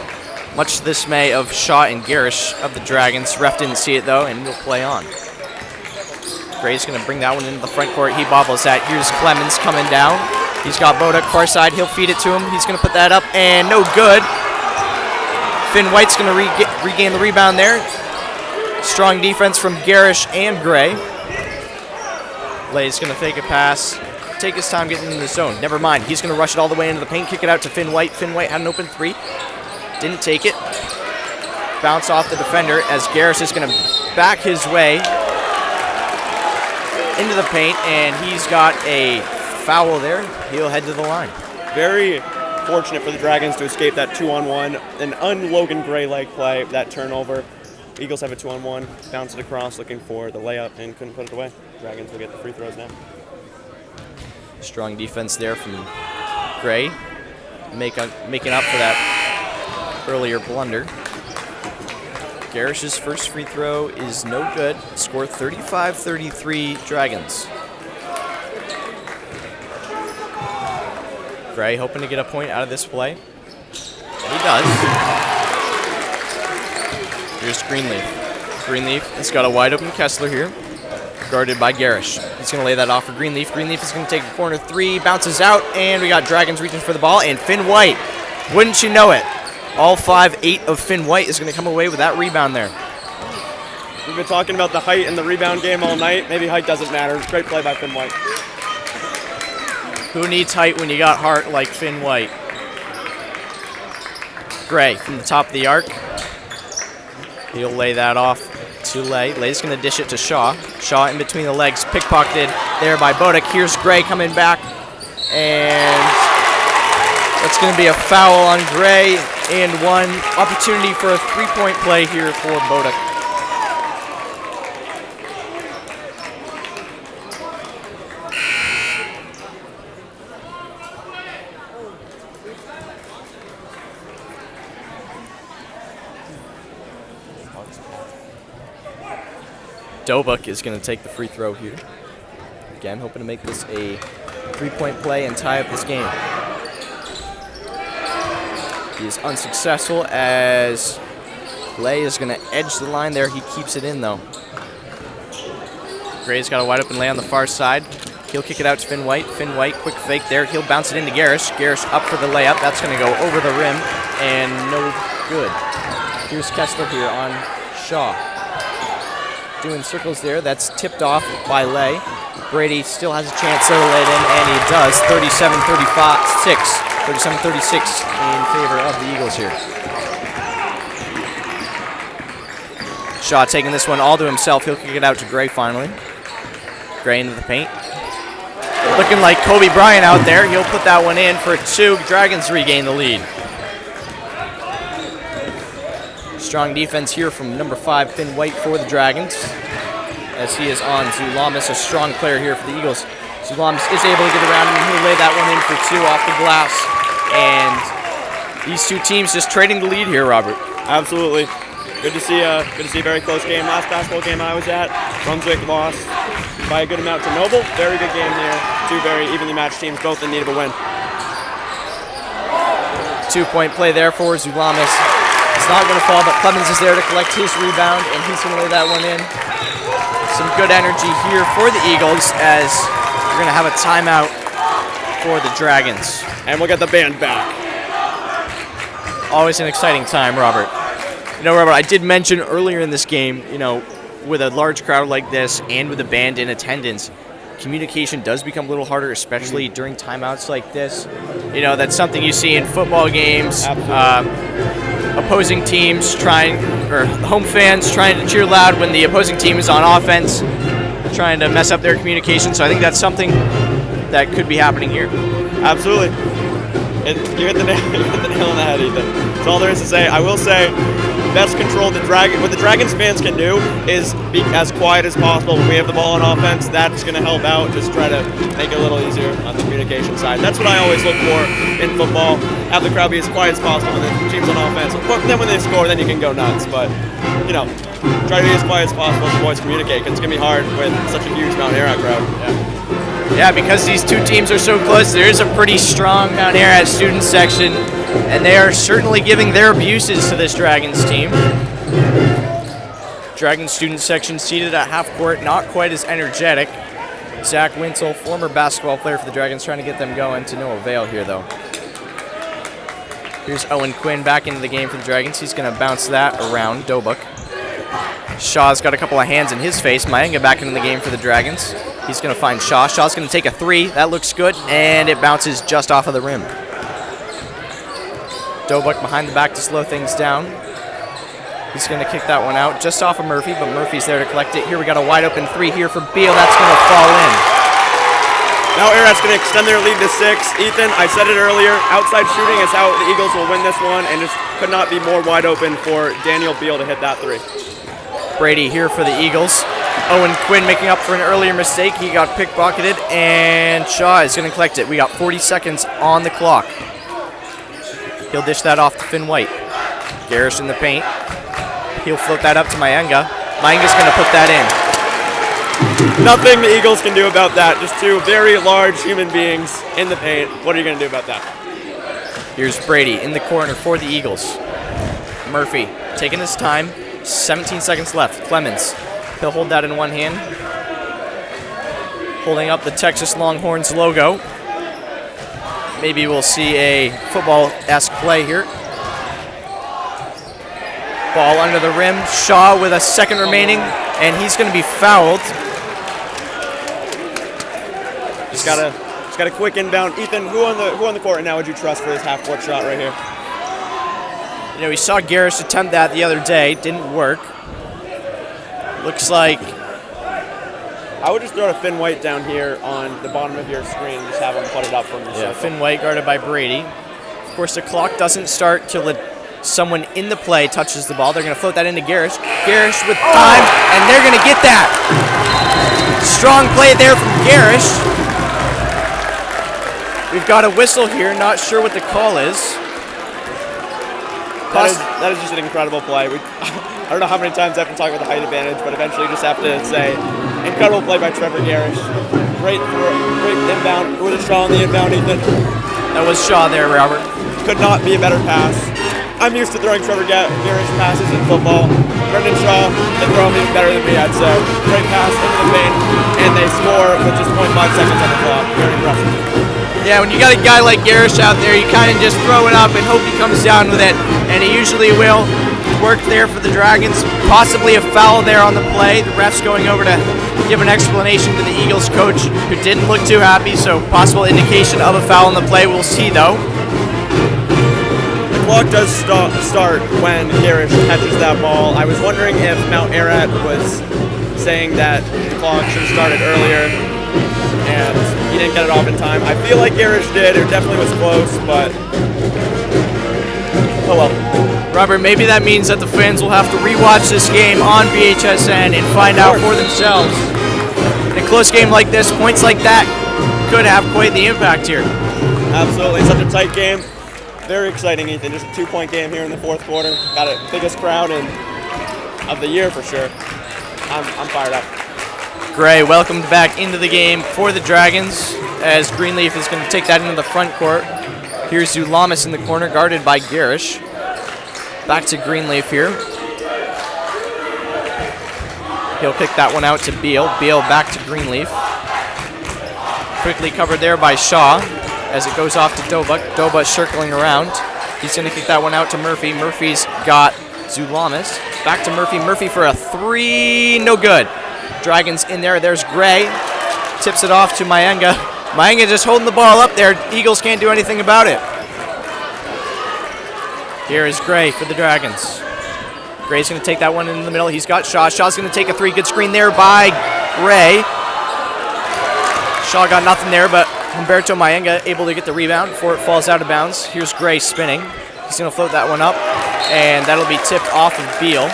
much to the dismay of Shaw and Garish of the Dragons. Ref didn't see it, though, and will play on. Gray's going to bring that one into the front court. He bobbles that. Here's Clemens coming down. He's got Bodak far side. He'll feed it to him. He's going to put that up, and no good. Finn White's going to regain the rebound there. Strong defense from Garish and Gray. Lay's going to fake a pass. Take his time getting into the zone. Never mind. He's going to rush it all the way into the paint, kick it out to Finn White. Finn White had an open three. Didn't take it. Bounce off the defender as Garish is going to back his way into the paint, and he's got a foul there. He'll head to the line. Very fortunate for the Dragons to escape that 2-on-1. An un-Logan Gray leg play, that turnover. Eagles have a 2-on-1, bounce it across, looking for the layup, and couldn't put it away. Dragons will get the free throws now. Strong defense there from Gray, making up for that earlier blunder. Garish's first free throw is no good. Score 35-33 Dragons. Gray hoping to get a point out of this play. And he does. Here's Greenleaf. Greenleaf has got a wide open Kessler here, guarded by Garish. He's going to lay that off for Greenleaf. Greenleaf is going to take a corner three, bounces out, and we got Dragons reaching for the ball, and Finn White, wouldn't you know it, all 5'8" of Finn White is going to come away with that rebound there. We've been talking about the height and the rebound game all night. Maybe height doesn't matter. Great play by Finn White. Who needs height when you got heart like Finn White? Gray from the top of the arc. He'll lay that off to Lay. Lay's going to dish it to Shaw. Shaw in between the legs, pickpocketed there by Bodak. Here's Gray coming back, and that's going to be a foul on Gray, and one opportunity for a three-point play here for Bodak. Dobuk is going to take the free throw here. Again, hoping to make this a 3-point play and tie up this game. He is unsuccessful as Lay is going to edge the line there. He keeps it in, though. Gray's got a wide open Lay on the far side. He'll kick it out to Finn White. Finn White, quick fake there. He'll bounce it into Garish. Garish up for the layup. That's going to go over the rim and no good. Here's Kessler here on Shaw. Doing circles there. That's tipped off by Lay. Brady still has a chance to lay it in, and he does. 37-36 in favor of the Eagles here. Shaw taking this one all to himself. He'll kick it out to Gray finally. Gray into the paint. Looking like Kobe Bryant out there. He'll put that one in for 2. Dragons regain the lead. Strong defense here from number 5, Finn White for the Dragons, as he is on Zulamis, a strong player here for the Eagles. Zulamis is able to get around him, and he'll lay that one in for 2 off the glass. And these two teams just trading the lead here, Robert. Absolutely. Good to see a very close game. Last basketball game I was at, Brunswick lost by a good amount to Noble. Very good game here. 2 very evenly matched teams, both in need of a win. 2-point play there for Zulamis. It's not going to fall, but Clemens is there to collect his rebound, and he's going to lay that one in. Some good energy here for the Eagles, as we're going to have a timeout for the Dragons. And we'll get the band back. Always an exciting time, Robert. You know, Robert, I did mention earlier in this game, you know, with a large crowd like this and with a band in attendance, communication does become a little harder, especially during timeouts like this. You know, that's something you see in football games. Opposing teams home fans trying to cheer loud when the opposing team is on offense, trying to mess up their communication. So I think that's something that could be happening here. Absolutely. You hit the nail on the head, Ethan. That's all there is to say. I will say, best control what the Dragons fans can do is be as quiet as possible when we have the ball on offense. That's going to help out. Just try to make it a little easier on the communication side. That's what I always look for in football. Have the crowd be as quiet as possible when the team's on offense. Then when they score, then you can go nuts. But, you know, try to be as quiet as possible as the boys communicate, because it's going to be hard with such a huge Mount Ararat crowd. Yeah, because these two teams are so close, there is a pretty strong Mount Ararat student section, and they are certainly giving their abuses to this Dragons team. Dragons student section seated at half court, not quite as energetic. Zach Winsel, former basketball player for the Dragons, trying to get them going, to no avail here, though. Here's Owen Quinn back into the game for the Dragons. He's going to bounce that around Dobuk. Shaw's got a couple of hands in his face. Mayenga back into the game for the Dragons. He's going to find Shaw. Shaw's going to take a 3. That looks good, and it bounces just off of the rim. Dobuk behind the back to slow things down. He's going to kick that one out just off of Murphy, but Murphy's there to collect it. Here we got a wide open 3 here for Beal. That's going to fall in. Now Ararat's going to extend their lead to 6. Ethan, I said it earlier, outside shooting is how the Eagles will win this one, and just could not be more wide open for Daniel Beal to hit that 3. Brady here for the Eagles. Owen Quinn making up for an earlier mistake. He got pickpocketed, and Shaw is going to collect it. We got 40 seconds on the clock. He'll dish that off to Finn White. Garish in the paint. He'll float that up to Mayenga. Mayenga's going to put that in. Nothing the Eagles can do about that. Just 2 very large human beings in the paint. What are you going to do about that? Here's Brady in the corner for the Eagles. Murphy taking his time. 17 seconds left. Clemens. He'll hold that in one hand. Holding up the Texas Longhorns logo. Maybe we'll see a football-esque play here. Ball under the rim. Shaw with a second remaining, and he's going to be fouled. Just got a quick inbound. Ethan, who on the court now would you trust for this half-court shot right here? You know, we saw Garish attempt that the other day. Didn't work. Looks like... I would just throw a Finn White down here on the bottom of your screen and just have him put it up from the circle. Finn White guarded by Brady. Of course, the clock doesn't start till someone in the play touches the ball. They're going to float that into Garish. Garish with time, and they're going to get that. Strong play there from Garish. We've got a whistle here. Not sure what the call is. That is just an incredible play. I don't know how many times I have to talk about the height advantage, but eventually you just have to say, incredible play by Trevor Garish. Great inbound. With a Shaw on the inbound, Ethan. That was Shaw there, Robert. Could not be a better pass. I'm used to throwing Trevor Garrish passes in football. Brendan Shaw can throw them even better than me, I'd say. Great pass into the paint, and they score with just 0.5 seconds on the clock. Very impressive. Yeah, when you got a guy like Garrish out there, you kind of just throw it up and hope he comes down with it, and he usually will. Worked there for the Dragons. Possibly a foul there on the play. The ref's going over to give an explanation to the Eagles coach, who didn't look too happy, so possible indication of a foul on the play. We'll see, though. The clock does start when Garrish catches that ball. I was wondering if Mount Ararat was saying that the clock should have started earlier, and he didn't get it off in time. I feel like Garrish did. It definitely was close, but oh well. Robert, maybe that means that the fans will have to rewatch this game on VHSN and find out for themselves. In a close game like this, points like that could have quite the impact here. Absolutely, such a tight game. Very exciting, Ethan. Just a 2-point game here in the fourth quarter. Got a biggest crowd of the year for sure. I'm fired up. Gray welcomed back into the game for the Dragons as Greenleaf is going to take that into the front court. Here's Zulamis in the corner, guarded by Garrish. Back to Greenleaf here. He'll kick that one out to Beal. Beal back to Greenleaf. Quickly covered there by Shaw as it goes off to Dobuk. Dobuk circling around. He's going to kick that one out to Murphy. Murphy's got Zulamis. Back to Murphy. Murphy for a three. No good. Dragons in there. There's Gray. Tips it off to Mayenga. Mayenga just holding the ball up there. Eagles can't do anything about it. Here is Gray for the Dragons. Gray's going to take that one in the middle. He's got Shaw. Shaw's going to take a three. Good screen there by Gray. Shaw got nothing there, but Humberto Mayenga able to get the rebound before it falls out of bounds. Here's Gray spinning. He's going to float that one up, and that'll be tipped off of Beal.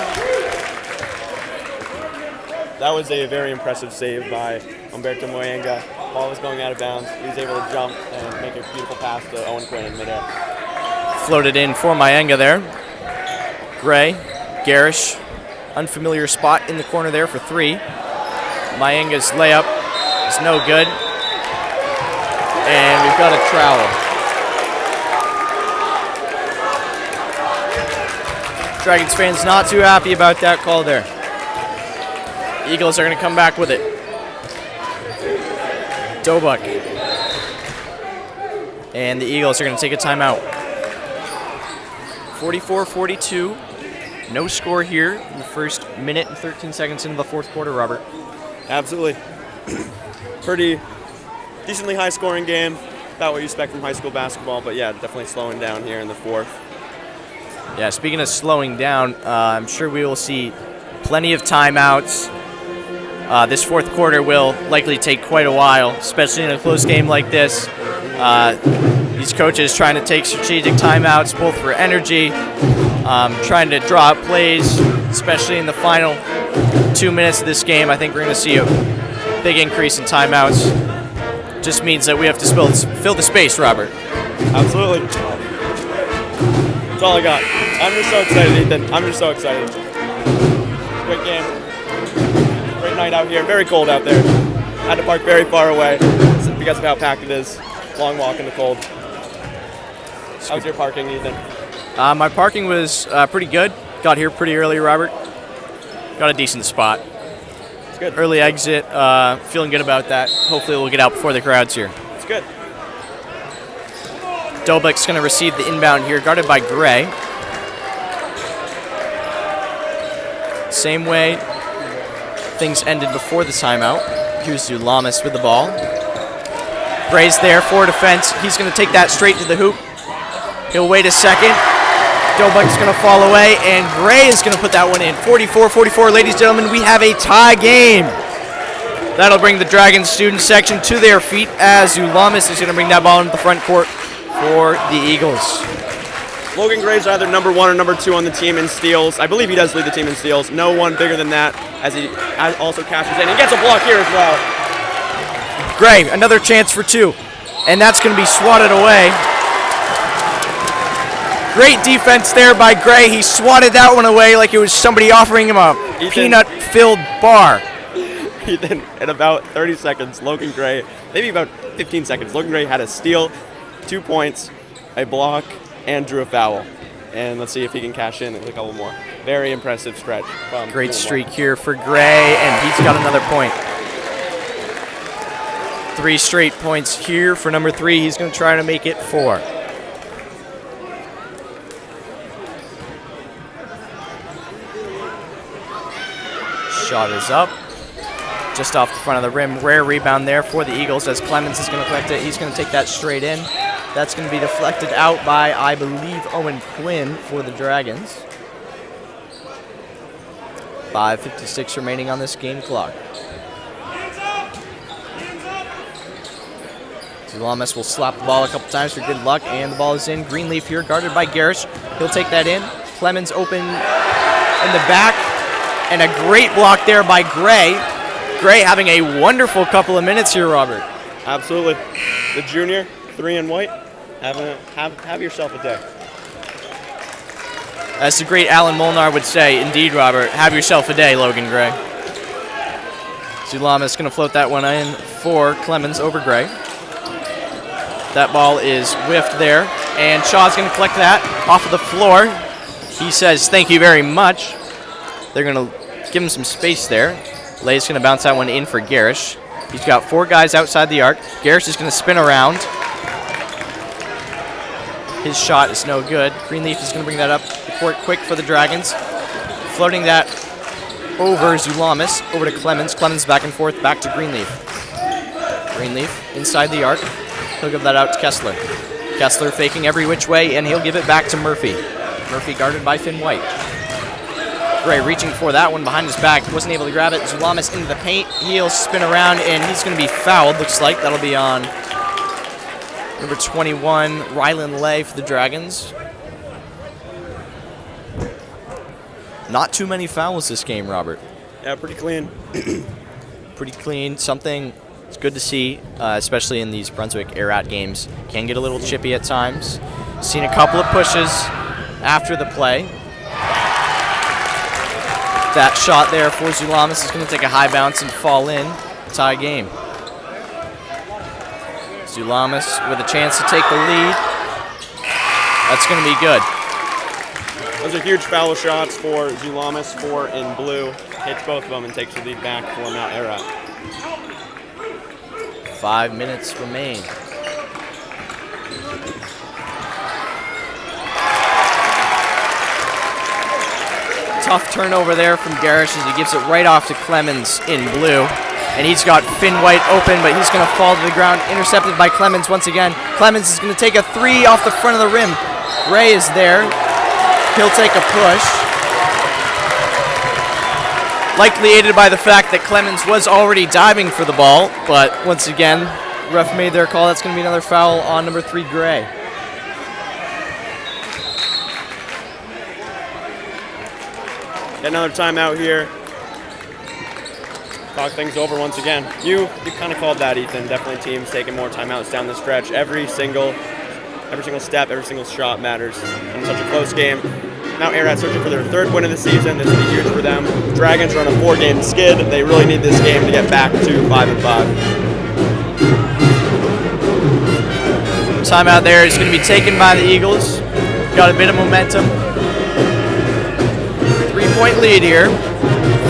That was a very impressive save by Humberto Mayenga. Ball was going out of bounds. He was able to jump and make a beautiful pass to Owen Quinn in midair. Floated in for Mayenga there. Gray, Garrish, unfamiliar spot in the corner there for three. Mayenga's layup is no good. And we've got a trowel. Dragons fans not too happy about that call there. Eagles are going to come back with it. Dobuk. And the Eagles are going to take a timeout. 44-42. No score here in the first minute and 13 seconds into the fourth quarter, Robert. Absolutely. Pretty decently high-scoring game. About what you expect from high school basketball, but yeah, definitely slowing down here in the fourth. Yeah, speaking of slowing down, I'm sure we will see plenty of timeouts. This fourth quarter will likely take quite a while, especially in a close game like this. These coaches trying to take strategic timeouts, both for energy, trying to draw up plays, especially in the final 2 minutes of this game. I think we're going to see a big increase in timeouts. Just means that we have to fill the space, Robert. Absolutely. That's all I got. I'm just so excited, Ethan. I'm just so excited. Great game. Great night out here. Very cold out there. Had to park very far away because of how packed it is. Long walk in the cold. How's your parking, Ethan? My parking was pretty good. Got here pretty early, Robert. Got a decent spot. It's good. Early exit. Feeling good about that. Hopefully we'll get out before the crowd's here. It's good. Dobek's going to receive the inbound here, guarded by Gray. Same way things ended before the timeout. Here's Zulamis with the ball. Gray's there for defense. He's going to take that straight to the hoop. He'll wait a second. Dobek's going to fall away, and Gray is going to put that one in. 44-44, ladies and gentlemen, we have a tie game. That'll bring the Dragons student section to their feet as Zulamis is going to bring that ball into the front court for the Eagles. Logan Gray's either number 1 or number 2 on the team in steals. I believe he does lead the team in steals. No one bigger than that, as he also cashes in. He gets a block here as well. Gray, another chance for two, and that's going to be swatted away. Great defense there by Gray. He swatted that one away like it was somebody offering him a peanut-filled bar. Ethan, in about 30 seconds, Logan Gray, maybe about 15 seconds, Logan Gray had a steal, 2 points, a block, and drew a foul. And let's see if he can cash in a couple more. Very impressive stretch. Great streak here for Gray, and he's got another point. 3 straight points here for number 3. He's going to try to make it 4. Shot is up. Just off the front of the rim. Rare rebound there for the Eagles as Clemens is going to collect it. He's going to take that straight in. That's going to be deflected out by, I believe, Owen Quinn for the Dragons. 5:56 remaining on this game clock. Zulamis will slap the ball a couple times for good luck, and the ball is in. Greenleaf here, guarded by Garish. He'll take that in. Clemens open in the back, and a great block there by Gray. Gray having a wonderful couple of minutes here, Robert. Absolutely. The junior, 3 and white. Have yourself a day. As the great Alan Molnar would say, indeed, Robert, have yourself a day, Logan Gray. Zulamis going to float that one in for Clemens over Gray. That ball is whiffed there, and Shaw's going to collect that off of the floor. He says, thank you very much. They're going to give him some space there. Lay's going to bounce that one in for Garish. He's got 4 guys outside the arc. Garish is going to spin around. His shot is no good. Greenleaf is going to bring that up the court quick for the Dragons. Floating that over Zulamis, over to Clemens. Clemens back and forth, back to Greenleaf. Greenleaf inside the arc. He'll give that out to Kessler. Kessler faking every which way, and he'll give it back to Murphy. Murphy guarded by Finn White. Gray reaching for that one behind his back. Wasn't able to grab it. Zulamis into the paint. He'll spin around, and he's going to be fouled, looks like. That'll be on number 21, Rylan Lay for the Dragons. Not too many fouls this game, Robert. Yeah, pretty clean. Pretty clean. Something it's good to see, especially in these Brunswick Ararat games. Can get a little chippy at times. Seen a couple of pushes after the play. That shot there for Zulamis is going to take a high bounce and fall in. Tie game. Zulamis with a chance to take the lead. That's going to be good. Those are huge foul shots for Zulamis, 4 in blue. Hits both of them and takes the lead back for Mount Ararat. 5 minutes remain. Tough turnover there from Garish as he gives it right off to Clemens in blue. And he's got Finn White open, but he's going to fall to the ground, intercepted by Clemens once again. Clemens is going to take a 3 off the front of the rim. Gray is there. He'll take a push. Likely aided by the fact that Clemens was already diving for the ball, but once again, ref made their call. That's going to be another foul on number 3, Gray. Get another timeout here. Talk things over once again. You kind of called that, Ethan. Definitely teams taking more timeouts down the stretch. Every single step, every single shot matters in such a close game. Mount Ararat searching for their 3rd win of the season. This is huge for them. The Dragons are on a 4-game skid. They really need this game to get back to 5-5. Timeout there is going to be taken by the Eagles. Got a bit of momentum. 3-point lead here.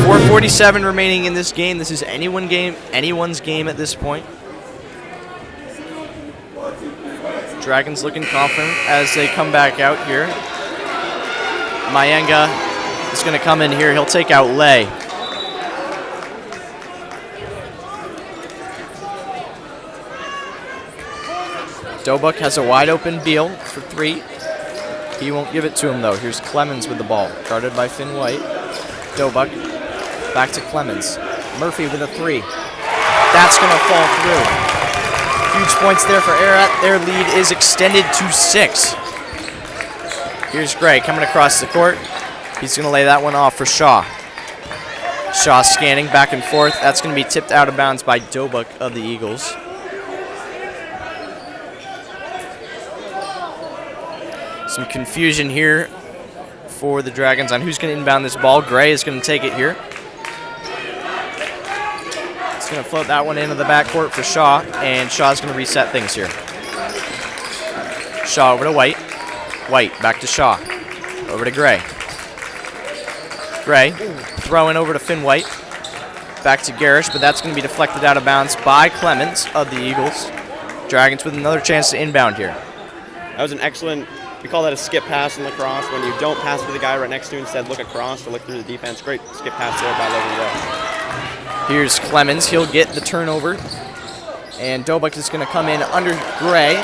4:47 remaining in this game. This is anyone's game at this point. Dragons looking confident as they come back out here. Mayenga is going to come in here. He'll take out Lay. Dobuk has a wide open Beal for 3. He won't give it to him though. Here's Clemens with the ball, guarded by Finn White. Dobuk back to Clemens. Murphy with a 3. That's going to fall through. Huge points there for Ararat. Their lead is extended to 6. Here's Gray coming across the court. He's going to lay that one off for Shaw. Shaw scanning back and forth. That's going to be tipped out of bounds by Dobuk of the Eagles. Some confusion here for the Dragons on who's going to inbound this ball. Gray is going to take it here. He's going to float that one into the backcourt for Shaw, and Shaw's going to reset things here. Shaw over to White. White back to Shaw. Over to Gray. Gray throwing over to Finn White. Back to Garish, but that's going to be deflected out of bounds by Clemens of the Eagles. Dragons with another chance to inbound here. That was an excellent, we call that a skip pass in lacrosse, when you don't pass it to the guy right next to you, instead look across to look through the defense. Great skip pass there by Logan Gray. Here's Clemens. He'll get the turnover. And Dobuk is going to come in under Gray.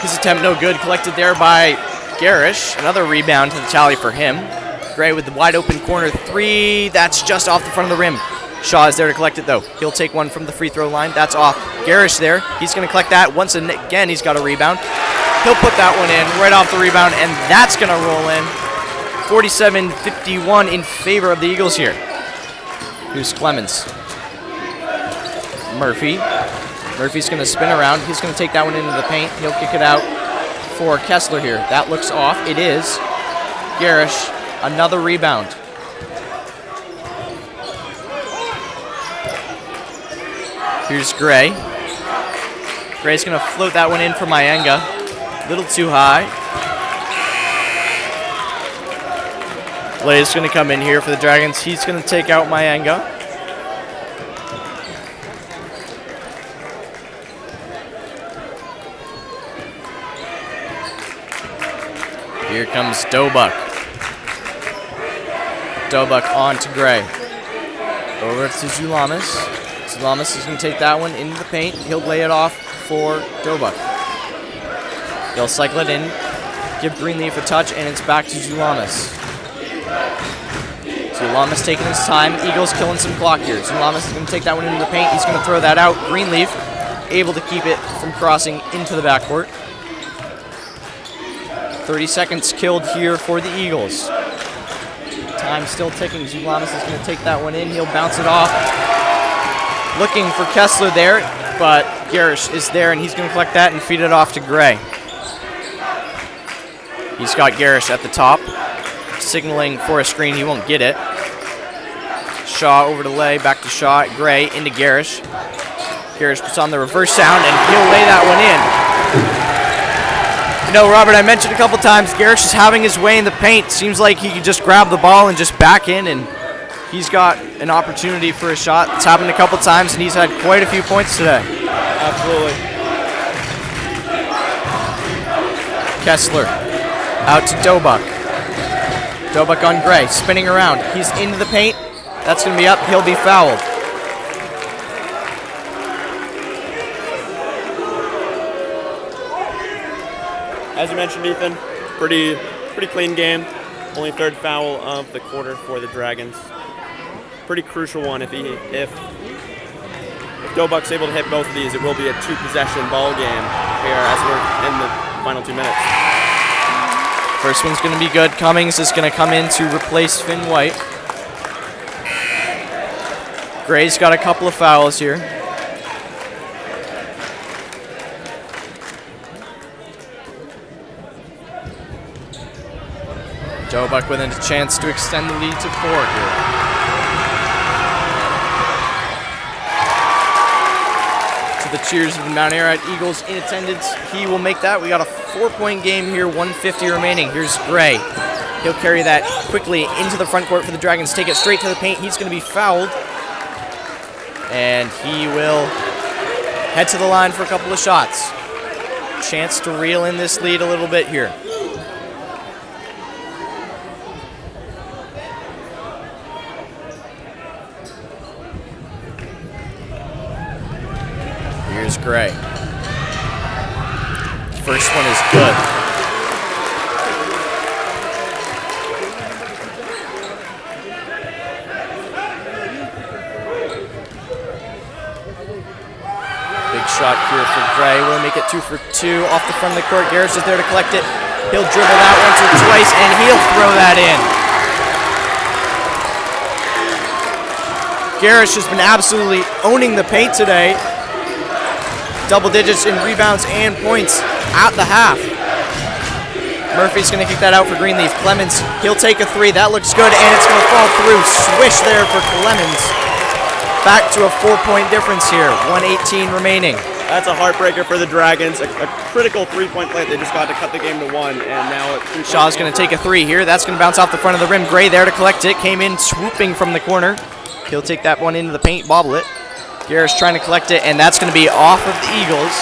His attempt no good. Collected there by Garish. Another rebound to the tally for him. Gray with the wide open corner three. That's just off the front of the rim. Shaw is there to collect it, though. He'll take one from the free throw line. That's off. Garish there. He's going to collect that. Once again, he's got a rebound. He'll put that one in right off the rebound, and that's going to roll in. 47-51 in favor of the Eagles here. Here's Clemens. Murphy. Murphy's going to spin around. He's going to take that one into the paint. He'll kick it out for Kessler here. That looks off. It is. Garish, another rebound. Here's Gray. Gray's going to float that one in for Mayenga. A little too high. Blaze going to come in here for the Dragons. He's going to take out Mayenga. Here comes Dobuk. Dobuk on to Gray. Over to Zulamis. Zulamis is going to take that one into the paint. He'll lay it off for Dobuk. They'll cycle it in, give Greenleaf a touch, and it's back to Zulamis. Zulamis taking his time. Eagles killing some clock here. Zulamis is going to take that one into the paint. He's going to throw that out. Greenleaf able to keep it from crossing into the backcourt. 30 seconds killed here for the Eagles. Time still ticking. Zulamis is going to take that one in. He'll bounce it off. Looking for Kessler there, but Garish is there, and he's going to collect that and feed it off to Gray. He's got Garish at the top, signaling for a screen. He won't get it. Shaw over to Lay, back to Shaw. Gray into Garish. Garish puts on the reverse sound, and he'll lay that one in. You know, Robert, I mentioned a couple times, Garish is having his way in the paint. Seems like he could just grab the ball and just back in, and he's got an opportunity for a shot. It's happened a couple times, and he's had quite a few points today. Absolutely. Kessler out to Dobuk. Dobuk on Gray, spinning around. He's into the paint. That's going to be up. He'll be fouled. As you mentioned, Ethan, pretty clean game. Only third foul of the quarter for the Dragons. Pretty crucial one. If Dobuk's able to hit both of these, it will be a two-possession ball game here as we're in the final 2 minutes. First one's going to be good. Cummings is going to come in to replace Finn White. Gray's got a couple of fouls here. Dobuk with a chance to extend the lead to 4 here. The cheers of the Mount Ararat Eagles in attendance. He will make that. We got a 4-point game here, 1:50 remaining. Here's Gray. He'll carry that quickly into the front court for the Dragons. Take it straight to the paint. He's going to be fouled. And he will head to the line for a couple of shots. Chance to reel in this lead a little bit here. Here's Gray. First one is good. Big shot here for Gray. Will make it 2 for 2 off the front of the court. Garish is there to collect it. He'll dribble that once or twice, and he'll throw that in. Garish has been absolutely owning the paint today. Double digits in rebounds and points at the half. Murphy's going to kick that out for Greenleaf. Clemens, he'll take a 3. That looks good, and it's going to fall through. Swish there for Clemens. back to a 4-point difference here. 1:18 remaining. That's a heartbreaker for the Dragons. A critical 3-point play. They just got to cut the game to 1, and now it's Shaw's going to take a 3 here. That's going to bounce off the front of the rim. Gray there to collect it. Came in swooping from the corner. He'll take that one into the paint, bobble it. Garrish trying to collect it, and that's going to be off of the Eagles.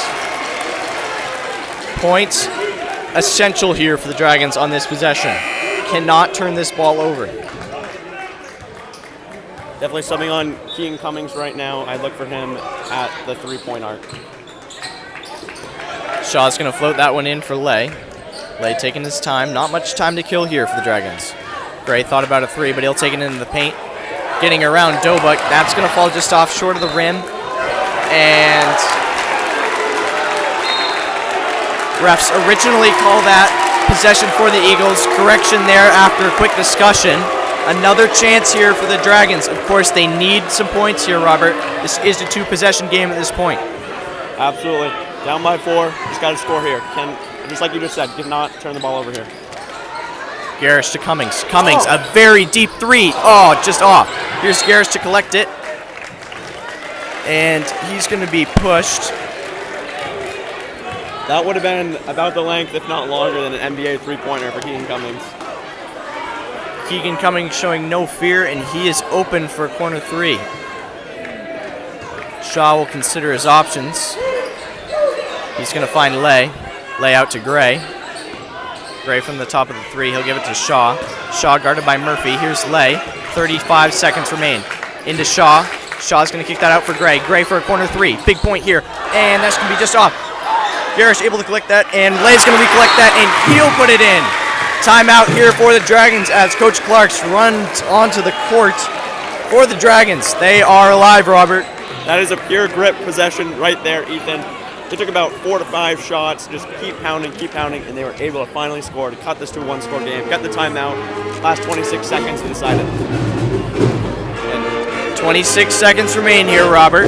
Points essential here for the Dragons on this possession. Cannot turn this ball over. definitely subbing on Keegan Cummings right now. I look for him at the 3-point arc. Shaw's going to float that one in for Lay. Lay taking his time. Not much time to kill here for the Dragons. Gray thought about a 3, but he'll take it into the paint. Getting around Dobuk. That's going to fall just off short of the rim. And refs originally call that possession for the Eagles. Correction there after a quick discussion. Another chance here for the Dragons. Of course, they need some points here, Robert. This is a 2-possession game at this point. Absolutely. Down by 4. Just got to score here. Just like you just said, cannot turn the ball over here. Garrish to Cummings. Cummings, a very deep 3. Oh, just off. Here's Garrish to collect it. And he's going to be pushed. That would have been about the length, if not longer, than an NBA 3-pointer for Keegan Cummings. Keegan Cummings showing no fear, and he is open for a corner 3. Shaw will consider his options. He's going to find Lay. Lay out to Gray. Gray from the top of the 3. He'll give it to Shaw. Shaw guarded by Murphy. Here's Lay. 35 seconds remain. Into Shaw. Shaw's going to kick that out for Gray. Gray for a corner 3. Big point here. And that's going to be just off. Garrish able to collect that, and Lay's going to recollect that, and he'll put it in. Timeout here for the Dragons as Coach Clarks runs onto the court for the Dragons. They are alive, Robert. That is a pure grip possession right there, Ethan. They took about 4 to 5 shots, just keep pounding, and they were able to finally score to cut this to a 1-score game. Got the timeout, last 26 seconds to decide it. And 26 seconds remain here, Robert.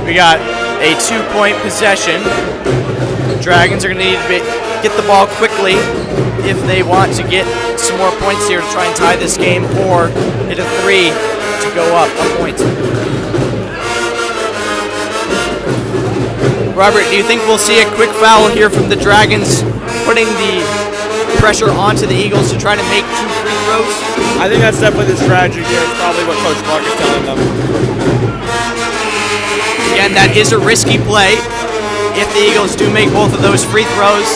We got a 2-point possession. The Dragons are going to need to get the ball quickly if they want to get some more points here to try and tie this game, or hit a 3 to go up a point. Robert, do you think we'll see a quick foul here from the Dragons, putting the pressure onto the Eagles to try to make 2 free throws? I think that's definitely the strategy here. It's probably what Coach Clark is telling them. Again, that is a risky play. If the Eagles do make both of those free throws,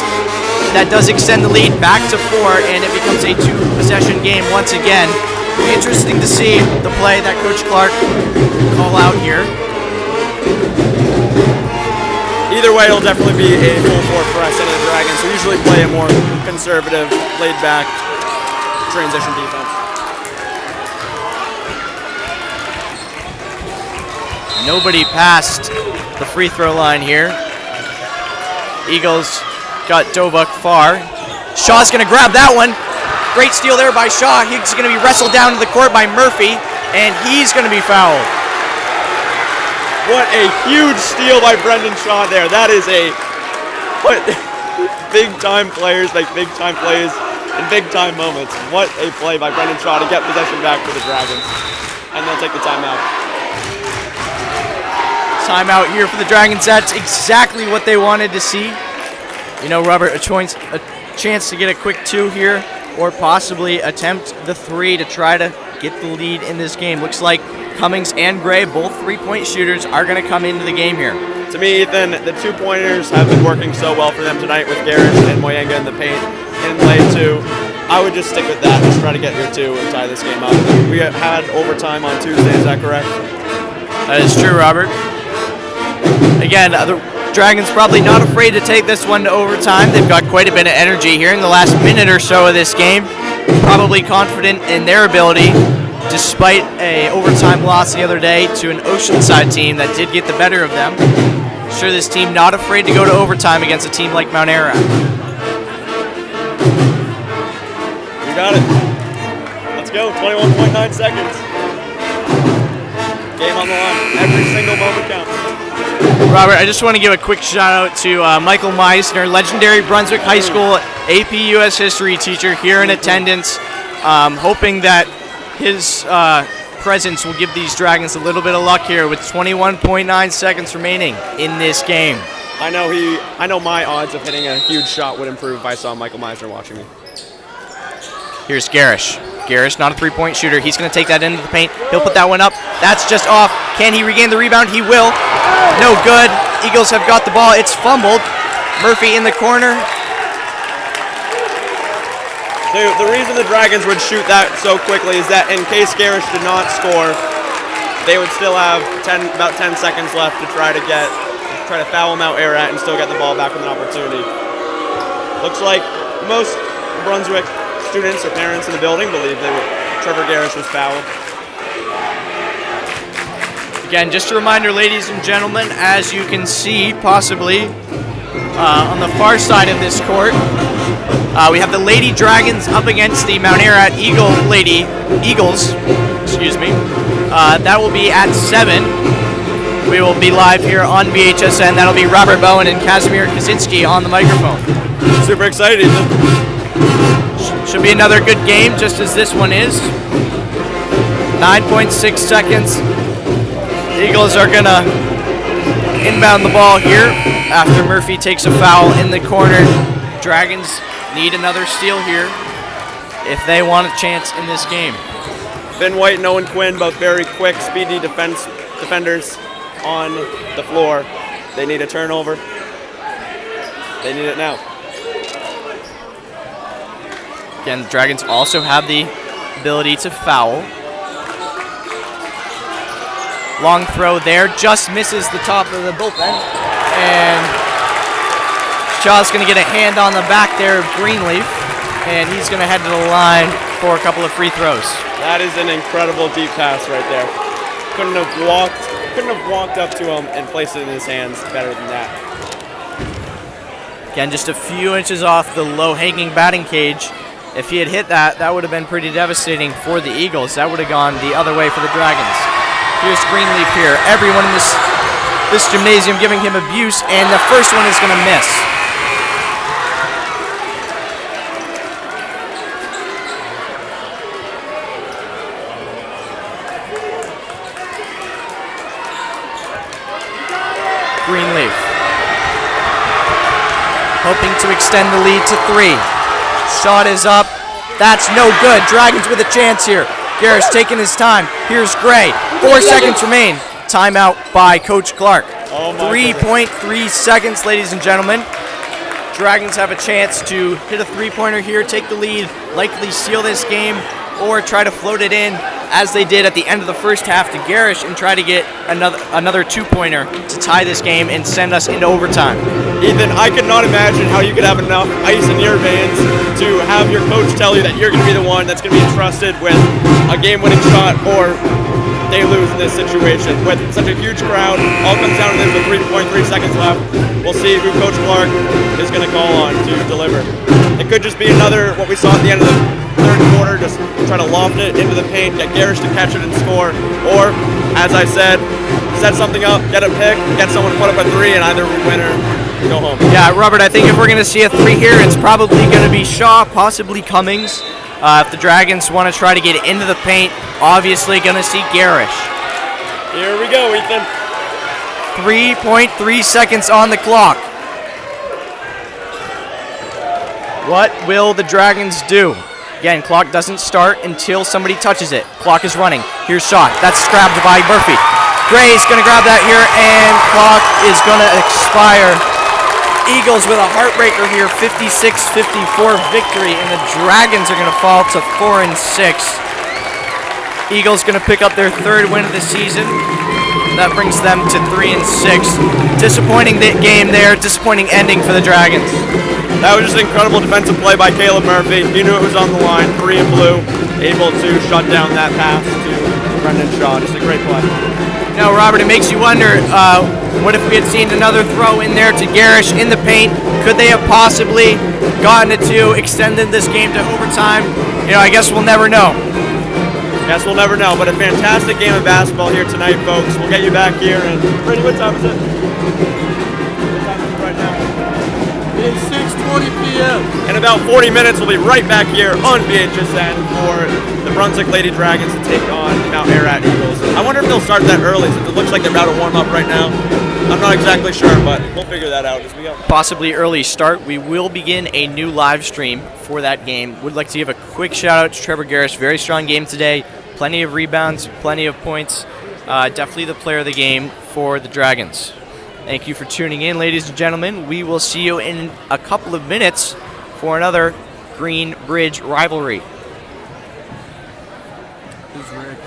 that does extend the lead back to 4, and it becomes a 2-possession game once again. Interesting to see the play that Coach Clark call out here. Either way, it'll definitely be a full-court press into the Dragons, who usually play a more conservative, laid-back transition defense. Nobody past the free throw line here. Eagles got Dobuk far. Shaw's going to grab that one. Great steal there by Shaw. He's going to be wrestled down to the court by Murphy, and he's going to be fouled. What a huge steal by Brendan Shaw there. That is big-time players make big-time plays in big-time moments. What a play by Brendan Shaw to get possession back for the Dragons. And they'll take the timeout. Timeout here for the Dragons. That's exactly what they wanted to see. You know, Robert, a chance to get a quick 2 here, or possibly attempt the 3 to try to get the lead in this game. Looks like Cummings and Gray, both 3-point shooters, are going to come into the game here. To me, Ethan, the 2-pointers have been working so well for them tonight with Garrish and Moyenga in the paint and Lay 2. I would just stick with that, just try to get your 2 and tie this game up. We had overtime on Tuesday, is that correct? That is true, Robert. Again, the Dragons probably not afraid to take this one to overtime. They've got quite a bit of energy here in the last minute or so of this game. Probably confident in their ability, despite a overtime loss the other day to an Oceanside team that did get the better of them. Sure, this team not afraid to go to overtime against a team like Mount Ararat. You got it. Let's go. 21.9 seconds. Game on the line. Every single moment counts. Robert, I just want to give a quick shout out to Michael Meisner, legendary Brunswick High School AP US history teacher here in attendance, hoping that his presence will give these Dragons a little bit of luck here with 21.9 seconds remaining in this game. I know my odds of hitting a huge shot would improve if I saw Michael Meisner watching me. Here's Garish. Garish, not a three-point shooter. He's going to take that into the paint. He'll put that one up. That's just off. Can he regain the rebound? He will. No good. Eagles have got the ball. It's fumbled. Murphy in the corner. The reason the Dragons would shoot that so quickly is that in case Garish did not score, they would still have about 10 seconds left to try to foul him out Ararat and still get the ball back with an opportunity. Looks like most Brunswick students or parents in the building believe Trevor Garish was fouled. Again, just a reminder, ladies and gentlemen, as you can see, possibly on the far side of this court, we have the Lady Dragons up against the Mount Ararat Eagles. Excuse me. That will be at 7. We will be live here on BHSN. That'll be Robert Bowen and Kazimir Kaczynski on the microphone. Super excited, Ethan. Should be another good game, just as this one is. 9.6 seconds. The Eagles are going to inbound the ball here after Murphy takes a foul in the corner. Dragons need another steal here if they want a chance in this game. Finn White and Owen Quinn, both very quick, speedy defenders on the floor. They need a turnover. They need it now. Again, the Dragons also have the ability to foul. Long throw there, just misses the top of the bullpen. And Shaw's going to get a hand on the back there of Greenleaf, and he's going to head to the line for a couple of free throws. That is an incredible deep pass right there. Couldn't have walked up to him and placed it in his hands better than that. Again, just a few inches off the low-hanging batting cage. If he had hit that, that would have been pretty devastating for the Eagles. That would have gone the other way for the Dragons. Here's Greenleaf here. Everyone in this gymnasium giving him abuse, and the first one is going to miss. Greenleaf hoping to extend the lead to 3. Shot is up. That's no good. Dragons with a chance here. Garish taking his time. Here's Gray. 4 seconds remain. Timeout by Coach Clark. 3.3 seconds, ladies and gentlemen. Dragons have a chance to hit a three-pointer here, take the lead, likely seal this game, or try to float it in as they did at the end of the first half to Garish and try to get another two-pointer to tie this game and send us into overtime. Ethan, I could not imagine how you could have enough ice in your veins to have your coach tell you that you're going to be the one that's going to be entrusted with a game-winning shot, or they lose in this situation. With such a huge crowd, all comes down to this with 3.3 seconds left. We'll see who Coach Clark is going to call on to deliver. It could just be another, what we saw at the end of the third quarter, just try to loft it into the paint, get Garish to catch it and score, or, as I said, set something up, get a pick, get someone to put up a 3, and either win or go home. Yeah, Robert, I think if we're going to see a 3 here, it's probably going to be Shaw, possibly Cummings. If the Dragons want to try to get into the paint, obviously going to see Garish. Here we go, Ethan. 3.3 seconds on the clock. What will the Dragons do? Again, clock doesn't start until somebody touches it. Clock is running. Here's shot. That's grabbed by Murphy. Gray's going to grab that here, and clock is going to expire. Eagles with a heartbreaker here, 56-54 victory, and the Dragons are going to fall to 4-6. Eagles going to pick up their 3rd win of the season. That brings them to 3-6. Disappointing game there, disappointing ending for the Dragons. That was just an incredible defensive play by Caleb Murphy. He knew it was on the line, 3 and blue, able to shut down that pass to Brendan Shaw. Just a great play. Now, Robert, it makes you wonder, what if we had seen another throw in there to Garish in the paint? Could they have possibly gotten it to, extended this game to overtime? You know, I guess we'll never know. Guess we'll never know, but a fantastic game of basketball here tonight, folks. We'll get you back here, and Brady, what time is it? What time is it right now? It's 6:20 p.m. In about 40 minutes, we'll be right back here on BHSN for the Brunswick Lady Dragons to take on Mount Ararat Eagles. I wonder if they'll start that early, since it looks like they're about to warm up right now. I'm not exactly sure, but we'll figure that out as we go. Possibly early start. We will begin a new live stream for that game. Would like to give a quick shout out to Trevor Garris. Very strong game today. Plenty of rebounds, plenty of points. Definitely the player of the game for the Dragons. Thank you for tuning in, ladies and gentlemen. We will see you in a couple of minutes for another Green Bridge rivalry. Who's red?